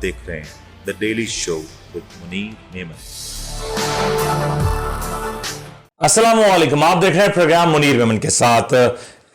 देख रहे हैं the daily show with Munir Memon. अस्सलाम वालेकुम, आप देख रहे हैं प्रोग्राम मुनीर मेमन के साथ।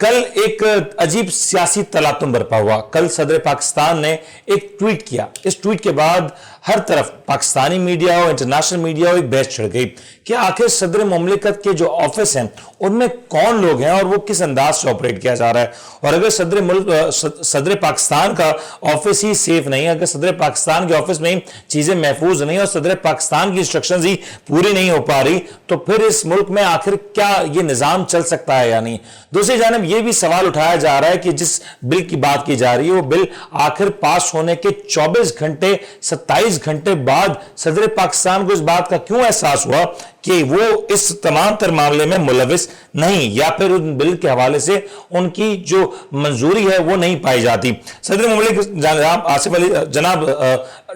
कल एक अजीब सियासी तलातुम बरपा हुआ। कल सदर पाकिस्तान ने एक ट्वीट किया। इस ट्वीट के बाद हर तरफ पाकिस्तानी मीडिया हो, इंटरनेशनल मीडिया हो, एक बहस छिड़ गई कि आखिर सदर मुमलिकत के जो ऑफिस हैं उनमें कौन लोग हैं और वो किस अंदाज से ऑपरेट किया जा रहा है। और अगर सदर पाकिस्तान का ऑफिस ही सेफ नहीं, अगर सदर पाकिस्तान के ऑफिस में चीजें महफूज नहीं और सदर पाकिस्तान की इंस्ट्रक्शंस ही पूरी नहीं हो पा रही, तो फिर इस मुल्क में आखिर क्या ये निजाम चल सकता है या नहीं। दूसरी जानब ये भी सवाल उठाया जा रहा है कि जिस बिल की बात की जा रही है वो बिल आखिर पास होने के 24 घंटे 27 घंटे बाद सदर पाकिस्तान को इस बात का क्यों एहसास हुआ कि वो इस तमाम तर मामले में मुलविस नहीं, या फिर उन बिल के हवाले से उनकी जो मंजूरी है वो नहीं पाई जाती। सदर मुमलिकत जनाब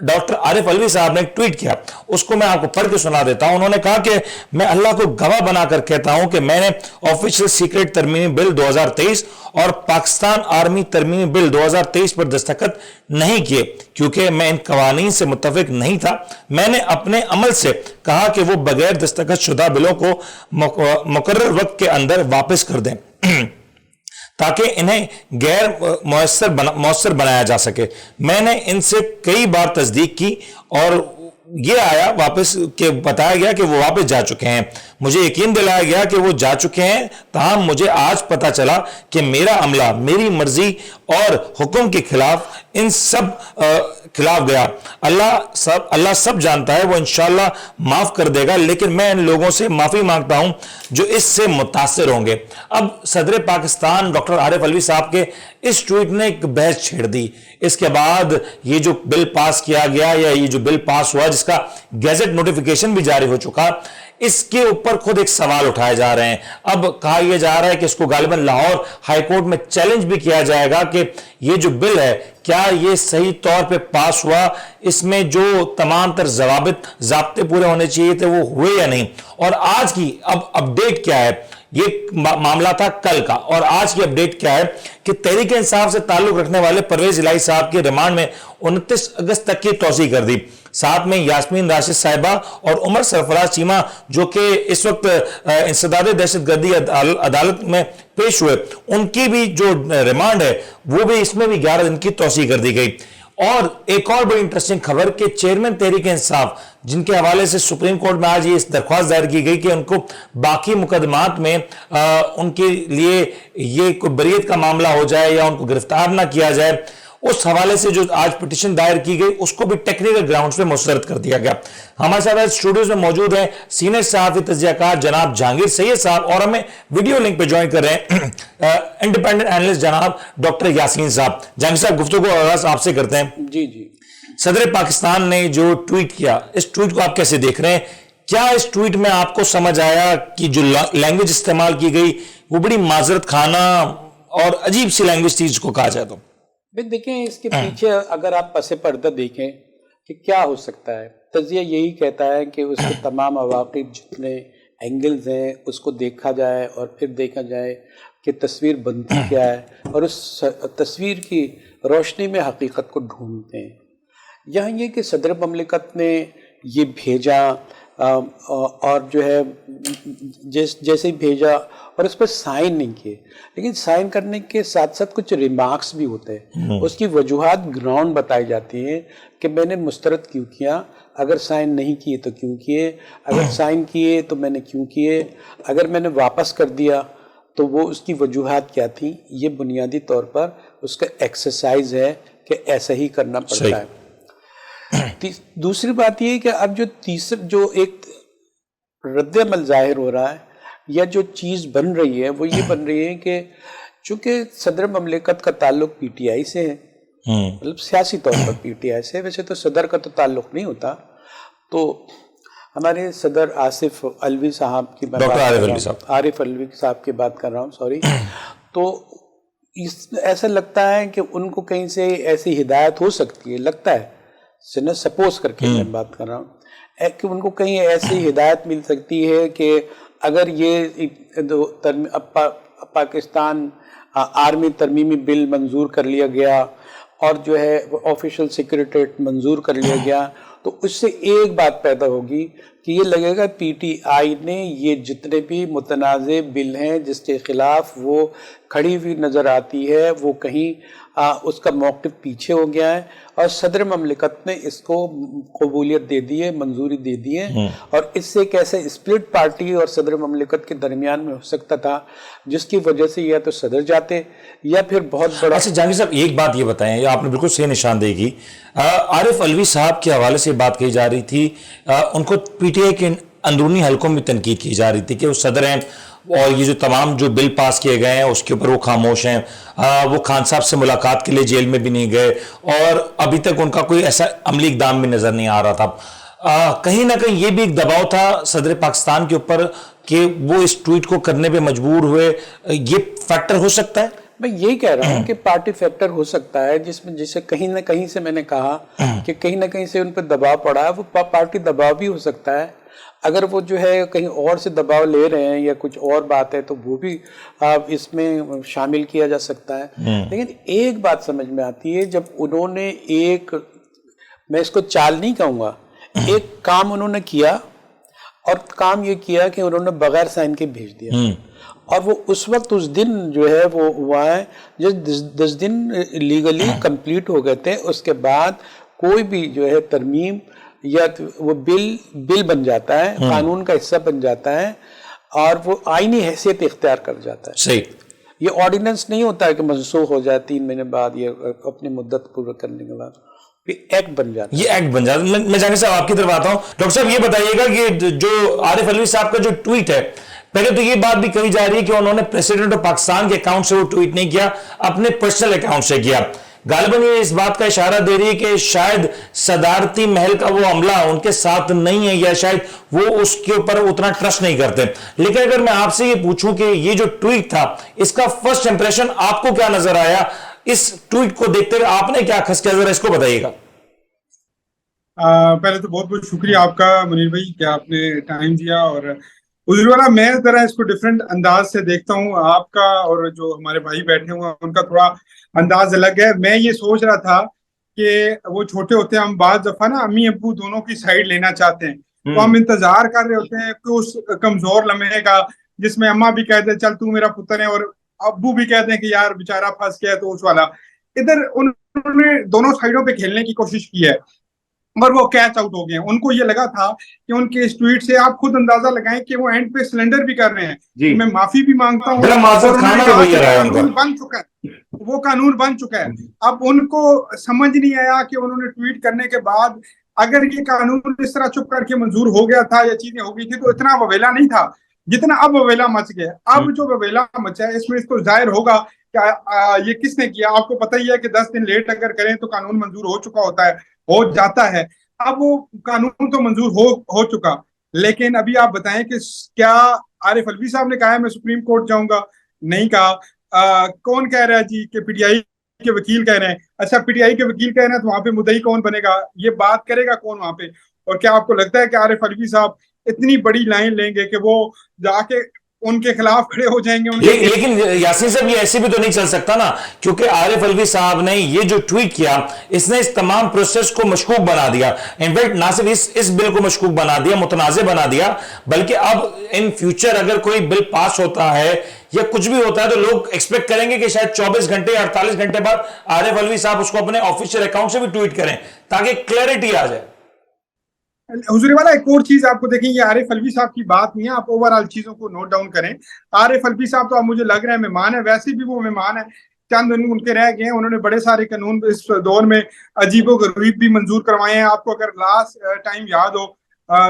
डॉक्टर आरिफ अलवी साहब ने एक ट्वीट किया, उसको मैं आपको पढ़ के सुना देता हूं। उन्होंने कहा कि मैं अल्लाह को गवाह बनाकर कहता हूं कि मैंने ऑफिशियल सीक्रेट तरमीमी बिल 2023 और पाकिस्तान आर्मी तरमीमी बिल 2023 पर दस्तखत नहीं किए क्योंकि मैं इन कवानीन से मुत्तफिक नहीं था। मैंने अपने अमल से कहा कि वो बगैर दस्तखत शुदा बिलों को मुकर्रर वक्त के अंदर वापस कर दें ताकि इन्हें गैर मौसर बनाया जा सके। मैंने इनसे कई बार तस्दीक की और ये आया वापस के बताया गया कि वो वापस जा चुके हैं। मुझे यकीन दिलाया गया कि वो जा चुके हैं, ताहम मुझे आज पता चला कि मेरा अमला मेरी मर्जी और हुक्म के खिलाफ इन सब खिलाफ गया। अल्लाह सब जानता है, वो इंशाअल्लाह माफ कर देगा, लेकिन मैं इन लोगों से माफी मांगता हूं जो इससे मुतासिर होंगे। अब सदर पाकिस्तान डॉक्टर आरिफ अलवी साहब के इस ट्वीट ने एक बहस छेड़ दी। इसके बाद ये जो बिल पास किया गया या ये जो बिल पास हुआ जिसका गैजेट नोटिफिकेशन भी जारी हो चुका, इसके ऊपर खुद एक सवाल उठाए जा रहे हैं। अब कहा यह जा रहा है कि इसको गालिबन लाहौर हाईकोर्ट में चैलेंज भी किया जाएगा कि ये जो बिल है क्या ये सही तौर पे पास हुआ, इसमें जो तमाम तर ज़ाब्ते पूरे होने चाहिए थे वो हुए या नहीं। और आज की अब अपडेट क्या है, ये मामला था कल का, और आज की अपडेट क्या है कि तहरीक इंसाफ से ताल्लुक रखने वाले परवेज इलाही साहब के रिमांड में 29 अगस्त तक की तौसीह कर दी। साथ में यास्मीन राशिद साहिबा और उमर सरफराज चीमा जो कि इस वक्त इंसदाद दहशतगर्दी अदालत में पेश हुए, उनकी भी जो रिमांड है वो भी इसमें भी 11 दिन की तौसीह कर दी गई। और एक और बड़ी इंटरेस्टिंग खबर कि चेयरमैन तहरीक इंसाफ जिनके हवाले से सुप्रीम कोर्ट में आज ये इस दरख्वास्त दायर की गई कि उनको बाकी मुकदमात में उनके लिए ये कोई बरीयत का मामला हो जाए या उनको गिरफ्तार ना किया जाए, उस हवाले से जो आज पिटीशन दायर की गई उसको भी टेक्निकल ग्राउंड्स पे मुस्तरद कर दिया गया। हमारे साथ स्टूडियोज में मौजूद हैं सीनियर सहाफी तज्जियाकार जनाब जहांगीर सैयद साहब और हमें वीडियो लिंक पे ज्वाइन कर रहे हैं इंडिपेंडेंट एनालिस्ट जनाब डॉक्टर यासीन साहब। जहांगीर साहब, गुफ्तगू आगाज आपसे करते हैं। जी जी, सदर पाकिस्तान ने जो ट्वीट किया, इस ट्वीट को आप कैसे देख रहे हैं? क्या इस ट्वीट में आपको समझ आया कि जो लैंग्वेज इस्तेमाल की गई वो बड़ी माजरत खाना और अजीब सी लैंग्वेज थी जिसको कहा जाए? तो देखें इसके पीछे अगर आप पसे पर्दा देखें कि क्या हो सकता है, तजिया यही कहता है कि उसके तमाम अवाक़िब जितने एंगल्स हैं उसको देखा जाए और फिर देखा जाए कि तस्वीर बनती क्या है और उस तस्वीर की रोशनी में हकीकत को ढूंढते हैं। यहाँ ये कि सदर ममलिकत ने ये भेजा और जो है जैसे ही भेजा और उस पर साइन नहीं किए, लेकिन साइन करने के साथ साथ कुछ रिमार्क्स भी होते हैं, उसकी वजूहात ग्राउंड बताई जाती हैं कि मैंने मुस्तरद क्यों किया, अगर साइन नहीं किए तो क्यों किए, अगर साइन किए तो मैंने क्यों किए, अगर मैंने वापस कर दिया तो वो उसकी वजूहात क्या थी। ये बुनियादी तौर पर उसका एक्सरसाइज है कि ऐसा ही करना पड़ता है। दूसरी बात ये है कि अब जो एक रद्द-ए-अमल जाहिर हो रहा है या जो चीज़ बन रही है वो ये बन रही है कि चूंकि सदर ममलिकत का ताल्लुक पीटीआई से है, मतलब सियासी तौर पर पीटीआई से, वैसे तो सदर का तो ताल्लुक नहीं होता। तो हमारे सदर आरिफ अलवी साहब की आरिफ अलवी साहब की बात कर रहा हूँ, सॉरी। तो ऐसा लगता है कि उनको कहीं से ऐसी हिदायत हो सकती है, लगता है, सपोज करके मैं बात कर रहा हूँ कि उनको कहीं ऐसी हिदायत मिल सकती है कि अगर ये पाकिस्तान आर्मी तरमीमी बिल मंजूर कर लिया गया اور جو ہے آفیشیل سیکریٹریٹ منظور کر لیا گیا، تو اس سے ایک بات پیدا ہوگی کہ یہ لگے گا پی ٹی آئی نے یہ جتنے بھی متنازع بل ہیں جس کے خلاف وہ کھڑی ہوئی نظر آتی ہے، وہ کہیں اس کا موقف پیچھے ہو گیا ہے، اور صدر مملکت نے اس کو قبولیت دے دی ہے، منظوری دے دی ہے، اور اس سے کیسے اسپلٹ پارٹی اور صدر مملکت کے درمیان میں ہو سکتا تھا، جس کی وجہ سے یا تو صدر جاتے یا پھر بہت بڑا۔ اچھا جہانگیر صاحب ایک بات یہ بتائیں، یہ آپ نے بالکل صحیح نشاندہی کی، عارف علوی صاحب کے حوالے سے بات کہی جا رہی تھی، ان کو پی ٹی آئی کے اندرونی حلقوں میں تنقید کی جا رہی تھی کہ وہ صدر ہیں اور یہ جو تمام جو بل پاس کیے گئے ہیں اس کے اوپر وہ خاموش ہیں، وہ خان صاحب سے ملاقات کے لیے جیل میں بھی نہیں گئے، اور ابھی تک ان کا کوئی ایسا عملی اقدام بھی نظر نہیں آ رہا تھا۔ کہیں نہ کہیں یہ بھی ایک دباؤ تھا صدر پاکستان کے اوپر کہ وہ اس ٹویٹ کو کرنے پہ مجبور ہوئے، یہ فیکٹر ہو سکتا ہے؟ میں یہی کہہ رہا ہوں کہ پارٹی فیکٹر ہو سکتا ہے، جس میں جسے کہیں نہ کہیں سے میں نے کہا کہ کہیں نہ کہیں سے ان پہ دباؤ پڑا ہے، وہ پارٹی دباؤ بھی ہو سکتا ہے، اگر وہ جو ہے کہیں اور سے دباؤ لے رہے ہیں یا کچھ اور بات ہے تو وہ بھی اس میں شامل کیا جا سکتا ہے۔ لیکن ایک بات سمجھ میں آتی ہے، جب انہوں نے ایک، میں اس کو چال نہیں کہوں گا، ایک کام انہوں نے کیا، اور کام یہ کیا کہ انہوں نے بغیر سائن کے بھیج دیا، اور وہ اس وقت اس دن جو ہے وہ ہوا ہے جب 10 دن لیگلی کمپلیٹ ہو گئے تھے، اس کے بعد کوئی بھی جو ہے ترمیم یا وہ بل بن جاتا ہے، قانون کا حصہ بن جاتا ہے، اور وہ آئینی حیثیت اختیار کر جاتا ہے۔ صحیح، یہ آرڈیننس نہیں ہوتا ہے کہ منسوخ ہو جائے 3 مہینے بعد یا اپنی مدت پورا کرنے کے بعد، یہ ایکٹ بن جاتا ہے۔ یہ ایکٹ بن جاتا ہے۔ میں جہانگیر صاحب آپ کی طرف آتا ہوں، ڈاکٹر صاحب یہ بتائیے گا کہ جو عارف علوی صاحب کا جو ٹویٹ ہے، پہلے تو یہ بات بھی کہی جا رہی ہے کہ انہوں نے پریزیڈنٹ آف پاکستان کے اکاؤنٹ سے وہ ٹویٹ نہیں کیا، اپنے پرسنل اکاؤنٹ سے کیا، غالباً یہ اس بات کا اشارہ دے رہی ہے کہ شاید صدارتی محل کا وہ عملہ ان کے ساتھ نہیں ہے، یا شاید وہ اس کے اوپر اتنا ٹرسٹ نہیں کرتے۔ لیکن اگر میں آپ سے یہ پوچھوں کہ یہ جو ٹویٹ تھا، اس کا فرسٹ امپریشن آپ کو کیا نظر آیا؟ اس ٹویٹ کو دیکھتے ہوئے آپ نے کیا خس کیا، ذرا اس کو بتائیے گا۔ پہلے تو بہت بہت شکریہ آپ کا منیر بھائی کہ آپ نے ٹائم دیا، اور حضور والا میں ذرا اس کو ڈفرینٹ انداز سے دیکھتا ہوں، آپ کا اور جو ہمارے بھائی بیٹھے ہوئے ہیں ان کا تھوڑا انداز الگ ہے۔ میں یہ سوچ رہا تھا کہ وہ چھوٹے ہوتے ہیں، ہم بعض دفعہ نا امی ابو دونوں کی سائڈ لینا چاہتے ہیں، تو ہم انتظار کر رہے ہوتے ہیں کہ اس کمزور لمحے کا جس میں اماں بھی کہتے ہیں چل تو میرا پتر ہے، اور ابو بھی کہتے ہیں کہ یار بیچارہ پھنس گیا، تو اس والا ادھر انہوں نے دونوں سائڈوں پہ کھیلنے کی کوشش کی ہے، اور وہ کیچ آؤٹ ہو گئے ہیں۔ ان کو یہ لگا تھا کہ ان کے اس ٹویٹ سے آپ خود اندازہ لگائیں کہ وہ اینڈ پہ سلنڈر بھی کر رہے ہیں کہ میں معافی بھی مانگتا ہوں، قانون بن چکا ہے، وہ قانون بن چکا ہے۔ اب ان کو سمجھ نہیں آیا کہ انہوں نے ٹویٹ کرنے کے بعد اگر یہ قانون اس طرح چپ کر کے منظور ہو گیا تھا یا چیزیں ہو گئی تھی تو اتنا وویلا نہیں تھا جتنا اب وویلا مچ گیا۔ اب جو وویلا مچا ہے اس میں اس کو ظاہر ہوگا کہ یہ کس نے کیا۔ آپ کو پتہ ہی ہے کہ 10 دن لیٹ اگر کریں تو قانون منظور ہو چکا ہوتا ہے، ہو جاتا ہے۔ اب وہ قانون تو منظور ہو چکا، لیکن ابھی آپ بتائیں کہ کیا عارف علوی صاحب نے کہا ہے میں سپریم کورٹ جاؤں گا؟ نہیں کہا۔ کون کہہ رہا ہے جی کہ پی ٹی آئی کے وکیل کہہ رہے ہیں؟ اچھا پی ٹی آئی کے وکیل کہہ رہے ہیں تو وہاں پہ مدعی کون بنے گا؟ یہ بات کرے گا کون وہاں پہ؟ اور کیا آپ کو لگتا ہے کہ عارف علوی صاحب اتنی بڑی لائن لیں گے کہ وہ جا کے ان کے خلاف کھڑے ہو جائیں گے؟ لیکن یاسین صاحب یہ ایسے بھی تو نہیں چل سکتا نا، کیونکہ عارف علوی صاحب نے یہ جو ٹویٹ کیا اس نے اس تمام پروسیس کو مشکوک بنا دیا، انفیکٹ نہ صرف اس بل کو مشکوک بنا دیا، متنازع بنا دیا، بلکہ اب ان فیوچر اگر کوئی بل پاس ہوتا ہے یا کچھ بھی ہوتا ہے تو لوگ ایکسپیکٹ کریں گے کہ شاید 24 گھنٹے یا 48 گھنٹے بعد عارف علوی صاحب اس کو اپنے آفیشیل اکاؤنٹ سے بھی ٹویٹ کریں تاکہ کلیئرٹی آ جائے۔ حضوری والا ایک اور چیز آپ کو دیکھیں، یہ عارف علوی صاحب کی بات نہیں ہے، آپ اوورآل چیزوں کو نوٹ ڈاؤن کریں۔ عارف علوی صاحب تو اب مجھے لگ رہا ہے مہمان ہے، ویسے بھی وہ مہمان ہے، چند ان کے رہ گئے ہیں، انہوں نے بڑے سارے قانون اس دور میں عجیب و غریب بھی منظور کروائے ہیں۔ آپ کو اگر لاسٹ ٹائم یاد ہو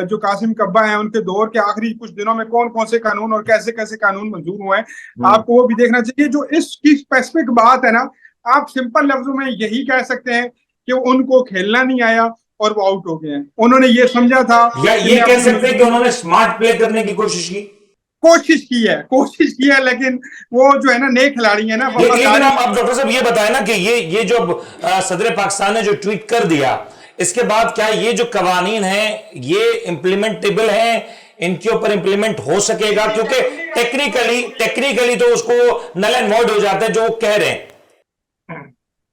جو قاسم کبا ہیں ان کے دور کے آخری کچھ دنوں میں کون کون سے قانون اور کیسے کیسے قانون منظور ہوئے ہیں، آپ کو وہ بھی دیکھنا چاہیے۔ جو اس کی اسپیسیفک بات ہے نا، آپ سمپل لفظوں میں یہی کہہ سکتے ہیں کہ ان کو کھیلنا نہیں آیا اور وہ آؤٹ ہو گئے ہیں۔ انہوں نے یہ سمجھا تھا، یا یہ کہہ سکتے ہیں کہ انہوں نے سمارٹ پلے کرنے کی کوشش کی ہے، لیکن وہ جو ہے نا نئے کھلاڑی ہیں نا۔ لیکن اب ڈاکٹر صاحب یہ بتائیں نا کہ یہ جو صدر پاکستان نے جو ٹویٹ کر دیا اس کے بعد کیا یہ جو قوانین ہیں یہ امپلیمنٹیبل ہیں، ان کے اوپر امپلیمنٹ ہو سکے گا؟ کیونکہ ٹیکنیکلی تو اس کو نل اینڈ وائڈ ہو جاتا ہے جو وہ کہہ رہے ہیں۔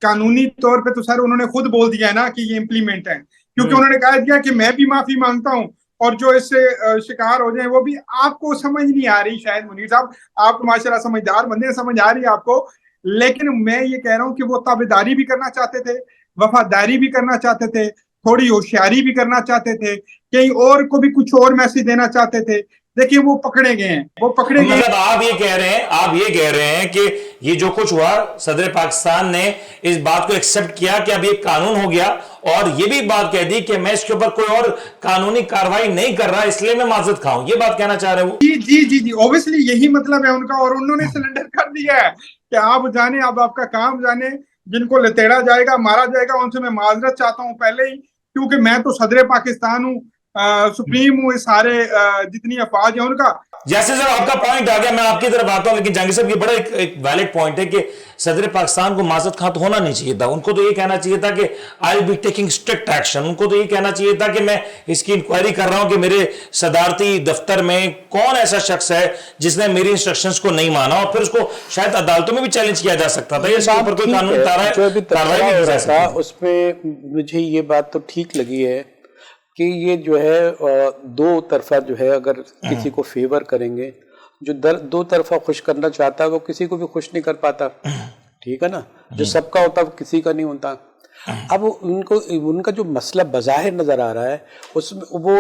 कानूनी तौर पे तो सर उन्होंने खुद बोल दिया है ना कि ये इम्प्लीमेंट है, क्योंकि उन्होंने कहा दिया कि मैं भी माफी मांगता हूँ और जो इससे शिकार हो जाए वो भी। आपको समझ नहीं आ रही शायद मुनीर साहब, आप माशाल्लाह समझदार बंदे हैं, समझ आ रही है आपको, लेकिन मैं ये कह रहा हूँ कि वो ताबेदारी भी करना चाहते थे, वफादारी भी करना चाहते थे, थोड़ी होशियारी भी करना चाहते थे, कहीं और को भी कुछ और मैसेज देना चाहते थे। देखिए वो पकड़े गए हैं, वो पकड़े गए। मतलब आप ये कह रहे हैं कि ये जो कुछ हुआ, सदर पाकिस्तान ने इस बात को एक्सेप्ट किया कि अब ये कानून हो गया, और ये भी बात कह दी कि मैं इसके ऊपर कोई और कानूनी कार्रवाई नहीं कर रहा, इसलिए मैं माजरत खाऊं, ये बात कहना चाह रहे हो? जी जी जी जी, ऑब्वियसली यही मतलब है उनका, और उन्होंने सिलेंडर कर दिया है कि आप जाने, अब आपका काम जाने, जिनको लतेड़ा जाएगा, मारा जाएगा, उनसे मैं माजरत चाहता हूं पहले ही, क्योंकि मैं तो सदर पाकिस्तान हूँ, सुप्रीम हूँ, सारे जितनी अफवाज है उनका। जैसे सर आपका पॉइंट आ गया, मैं आपकी तरफ आता हूं, लेकिन जहांगीर साहब ये बड़ा एक वैलिड पॉइंट है कि सदर पाकिस्तान को माजरत खां तो होना नहीं चाहिए था। उनको तो ये कहना चाहिए था कि I will be taking strict action. उनको तो ये कहना चाहिए था कि मैं इसकी इंक्वायरी कर रहा हूं कि मेरे सदारती दफ्तर में कौन ऐसा शख्स है जिसने मेरी इंस्ट्रक्शंस को नहीं माना, और फिर उसको शायद अदालतों में भी चैलेंज किया जा सकता था। इसके ऊपर कोई कानून कार्रवाई नहीं हो सकता। उसमें मुझे ये बात तो ठीक लगी है कि ये जो है दो तरफा जो है, अगर किसी को फेवर करेंगे, जो दो तरफा खुश करना चाहता है वो किसी को भी खुश नहीं कर पाता, ठीक है ना। जो सबका होता वो किसी का नहीं होता। अब उनका जो मसला बज़ाहिर नज़र आ रहा है, उसमें वो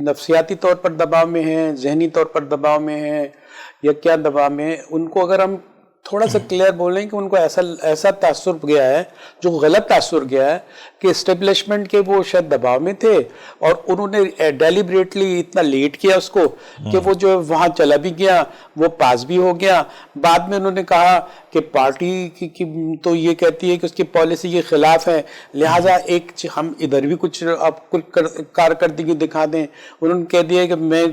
नफ्सियाती तौर पर दबाव में है, जहनी तौर पर दबाव में है, या क्या दबाव में है, उनको अगर हम थोड़ा सा क्लियर बोलें कि उनको ऐसा तासुर गया है, जो गलत तासुर गया है कि एस्टेब्लिशमेंट के वो शायद दबाव में थे, और उन्होंने डेलिबरेटली इतना लेट किया उसको कि वो जो वहाँ चला भी गया, वो पास भी हो गया। बाद में उन्होंने कहा कि पार्टी की तो ये कहती है कि उसकी पॉलिसी के खिलाफ है, लिहाजा हम इधर भी कुछ आप कारकर्दगी दिखा दें। उन्होंने कह दिया कि मैं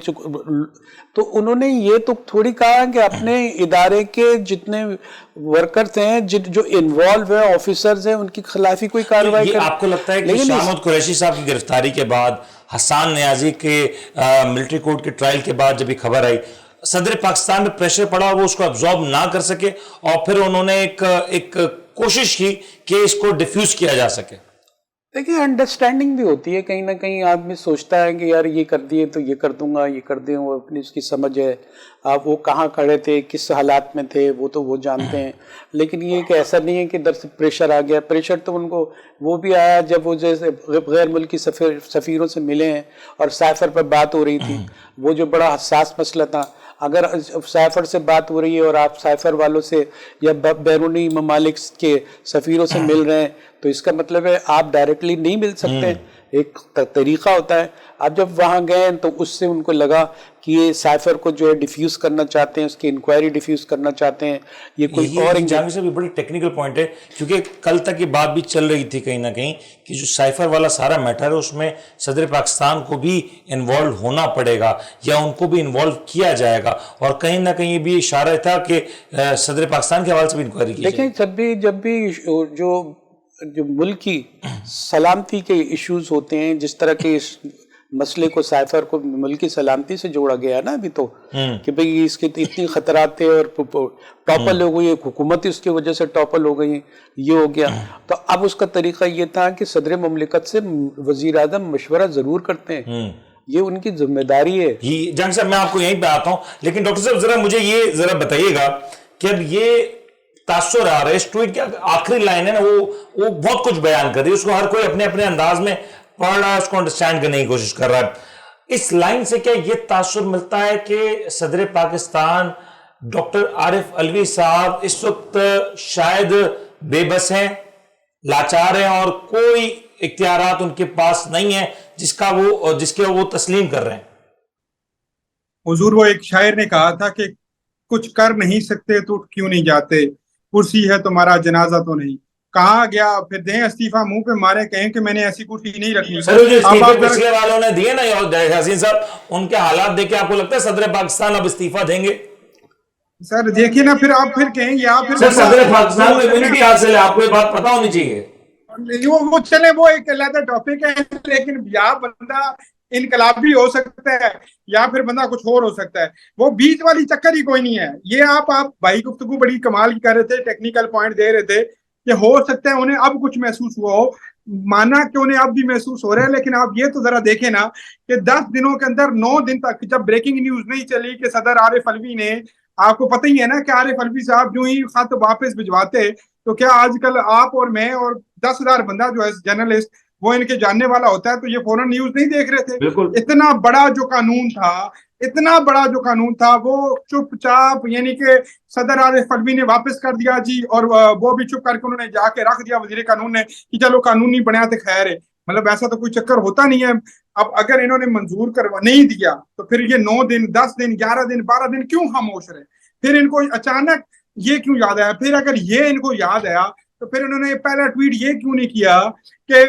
तो उन्होंने ये तो थोड़ी कहा कि अपने इदारे के जितने वर्कर्स हैं, जो इन्वॉल्व है, ऑफिसर्स हैं, उनके खिलाफ ही कोई कार्रवाई कर। आपको लगता है कि शाहमद कुरैशी साहब की गिरफ्तारी के बाद, हसन नियाजी के मिलिट्री कोर्ट के ट्रायल के बाद जब ये खबर आई, सदर पाकिस्तान में प्रेशर पड़ा, वो उसको अब्जॉर्ब ना कर सके, और फिर उन्होंने एक कोशिश की कि इसको डिफ्यूज किया जा सके? देखिए, अंडरस्टैंडिंग भी होती है, कहीं ना कहीं आदमी सोचता है कि यार ये कर दिए तो ये कर दूंगा, ये कर दें, वो अपनी उसकी समझ है। आप वो कहाँ खड़े थे, किस हालात में थे, वो तो वो जानते हैं। लेकिन ये कि ऐसा नहीं है कि इधर से प्रेशर आ गया। प्रेशर तो उनको वो भी आया जब वो जैसे गैर मुल्की सफ़ीरों से मिले हैं और साइफर पर बात हो रही थी, वो जो बड़ा हसास मसला था। अगर साइफर से बात हो रही है और आप साइफर वालों से या बैरूनी ममालिक के सफ़ीरों से मिल रहे हैं, तो इसका मतलब है आप डायरेक्टली नहीं मिल सकते। एक तरीका होता है। आप जब वहाँ गए तो उससे उनको लगा कि ये साइफर को जो है डिफ्यूज़ करना चाहते हैं, उसकी इंक्वायरी डिफ्यूज़ करना चाहते हैं। ये कोई और जाने से भी बड़ी टेक्निकल पॉइंट है, क्योंकि कल तक ये बात भी चल रही थी कहीं ना कहीं कि जो साइफर वाला सारा मैटर है उसमें सदर पाकिस्तान को भी इन्वॉल्व होना पड़ेगा या उनको भी इन्वॉल्व किया जाएगा, और कहीं ना कहीं ये भी इशारा था कि सदर पाकिस्तान के हवाले से भी इंक्वायरी की। देखिए, जब भी जो मुल्क की सलामती के इश्यूज होते हैं, जिस तरह के इस मसले को साइफर को मुल्क की सलामती से जोड़ा गया ना अभी तो, कि भाई इसके इतनी खतरात थे और टॉपल हो गई, हुकूमत उसकी वजह से टॉपल हो गई, ये हो गया। तो अब उसका तरीका ये था कि सदर मुमलिकत से वजीर आज़म मशवरा जरूर करते हैं, ये उनकी जिम्मेदारी है। जंग साहब, मैं आपको यहीं पे आता हूँ, लेकिन डॉक्टर साहब जरा मुझे ये जरा बताइएगा कि अब ये तासुर आ रहा है, इस ट्वीट की आखिरी लाइन है ना, वो बहुत कुछ बयान कर रही है, उसको हर कोई अपने अपने अंदाज में पढ़ रहा है, उसको अंडरस्टैंड करने की कोशिश कर रहा है। इस लाइन से क्या ये तासुर मिलता है कि सदर पाकिस्तान डॉक्टर आरिफ अलवी साहब इस वक्त शायद बेबस हैं, लाचार हैं, और कोई इख्तियारात उनके पास नहीं है जिसके वो तस्लीम कर रहे हैं? हुजूर, वो एक शायर ने कहा था कि कुछ कर नहीं सकते तो क्यों नहीं जाते, कुर्सी है तुम्हारा जनाजा तो नहीं। कहा गया फिर दें इस्तीफा, मुंह पे मारे, कहें कि मैंने ऐसी कुर्सी नहीं रखी। सर, जो इस्तीफे पिछले वालों ने दिए ना हसीन साहब, उनके हालात देख के आपको लगता है सदर पाकिस्तान अब इस्तीफा देंगे? सर देखिए ना, फिर आप फिर कहेंगे, आप फिर सदर पाकिस्तान में इम्यूनिटी हासिल है, आपको ये बात पता होनी चाहिए। वो चले, वो एक अलग टॉपिक है, लेकिन या बंदा इनकलाबी हो सकता है या फिर बंदा कुछ और हो सकता है, वो बीच वाली चक्कर ही कोई नहीं है। ये आप भाई गुफ्तगू बड़ी कमाल की कर रहे थे, टेक्निकल पॉइंट दे रहे थे, کہ हो सकता है उन्हें अब कुछ महसूस हुआ हो, माना कि उन्हें अब भी महसूस हो रहा है, लेकिन आप ये तो जरा देखें ना कि 10 दिनों के अंदर 9 दिन तक जब ब्रेकिंग न्यूज नहीं चली कि सदर आरिफ अलवी ने, आपको पता ही है ना कि आरिफ अलवी साहब जो ही खत वापस भिजवाते तो क्या आजकल आप और मैं और 10,000 बंदा जो है जर्नलिस्ट वो इनके जानने वाला होता है तो ये फौरन न्यूज नहीं देख रहे थे। बिल्कुल। इतना बड़ा जो कानून था वो चुपचाप यानी कि सदर आरिफ अलवी ने वापस कर दिया जी, और वो भी चुप करके उन्होंने जाके रख दिया वजीर कानून ने कि चलो कानून नहीं बनाया तो खैर है। मतलब ऐसा तो कोई चक्कर होता नहीं है। अब अगर इन्होंने मंजूर करवा नहीं दिया तो फिर ये 9 दिन 10 दिन 11 दिन 12 दिन क्यों खामोश रहे? फिर इनको अचानक ये क्यों याद आया? फिर अगर ये इनको याद आया तो फिर इन्होंने पहला ट्वीट ये क्यों नहीं किया कि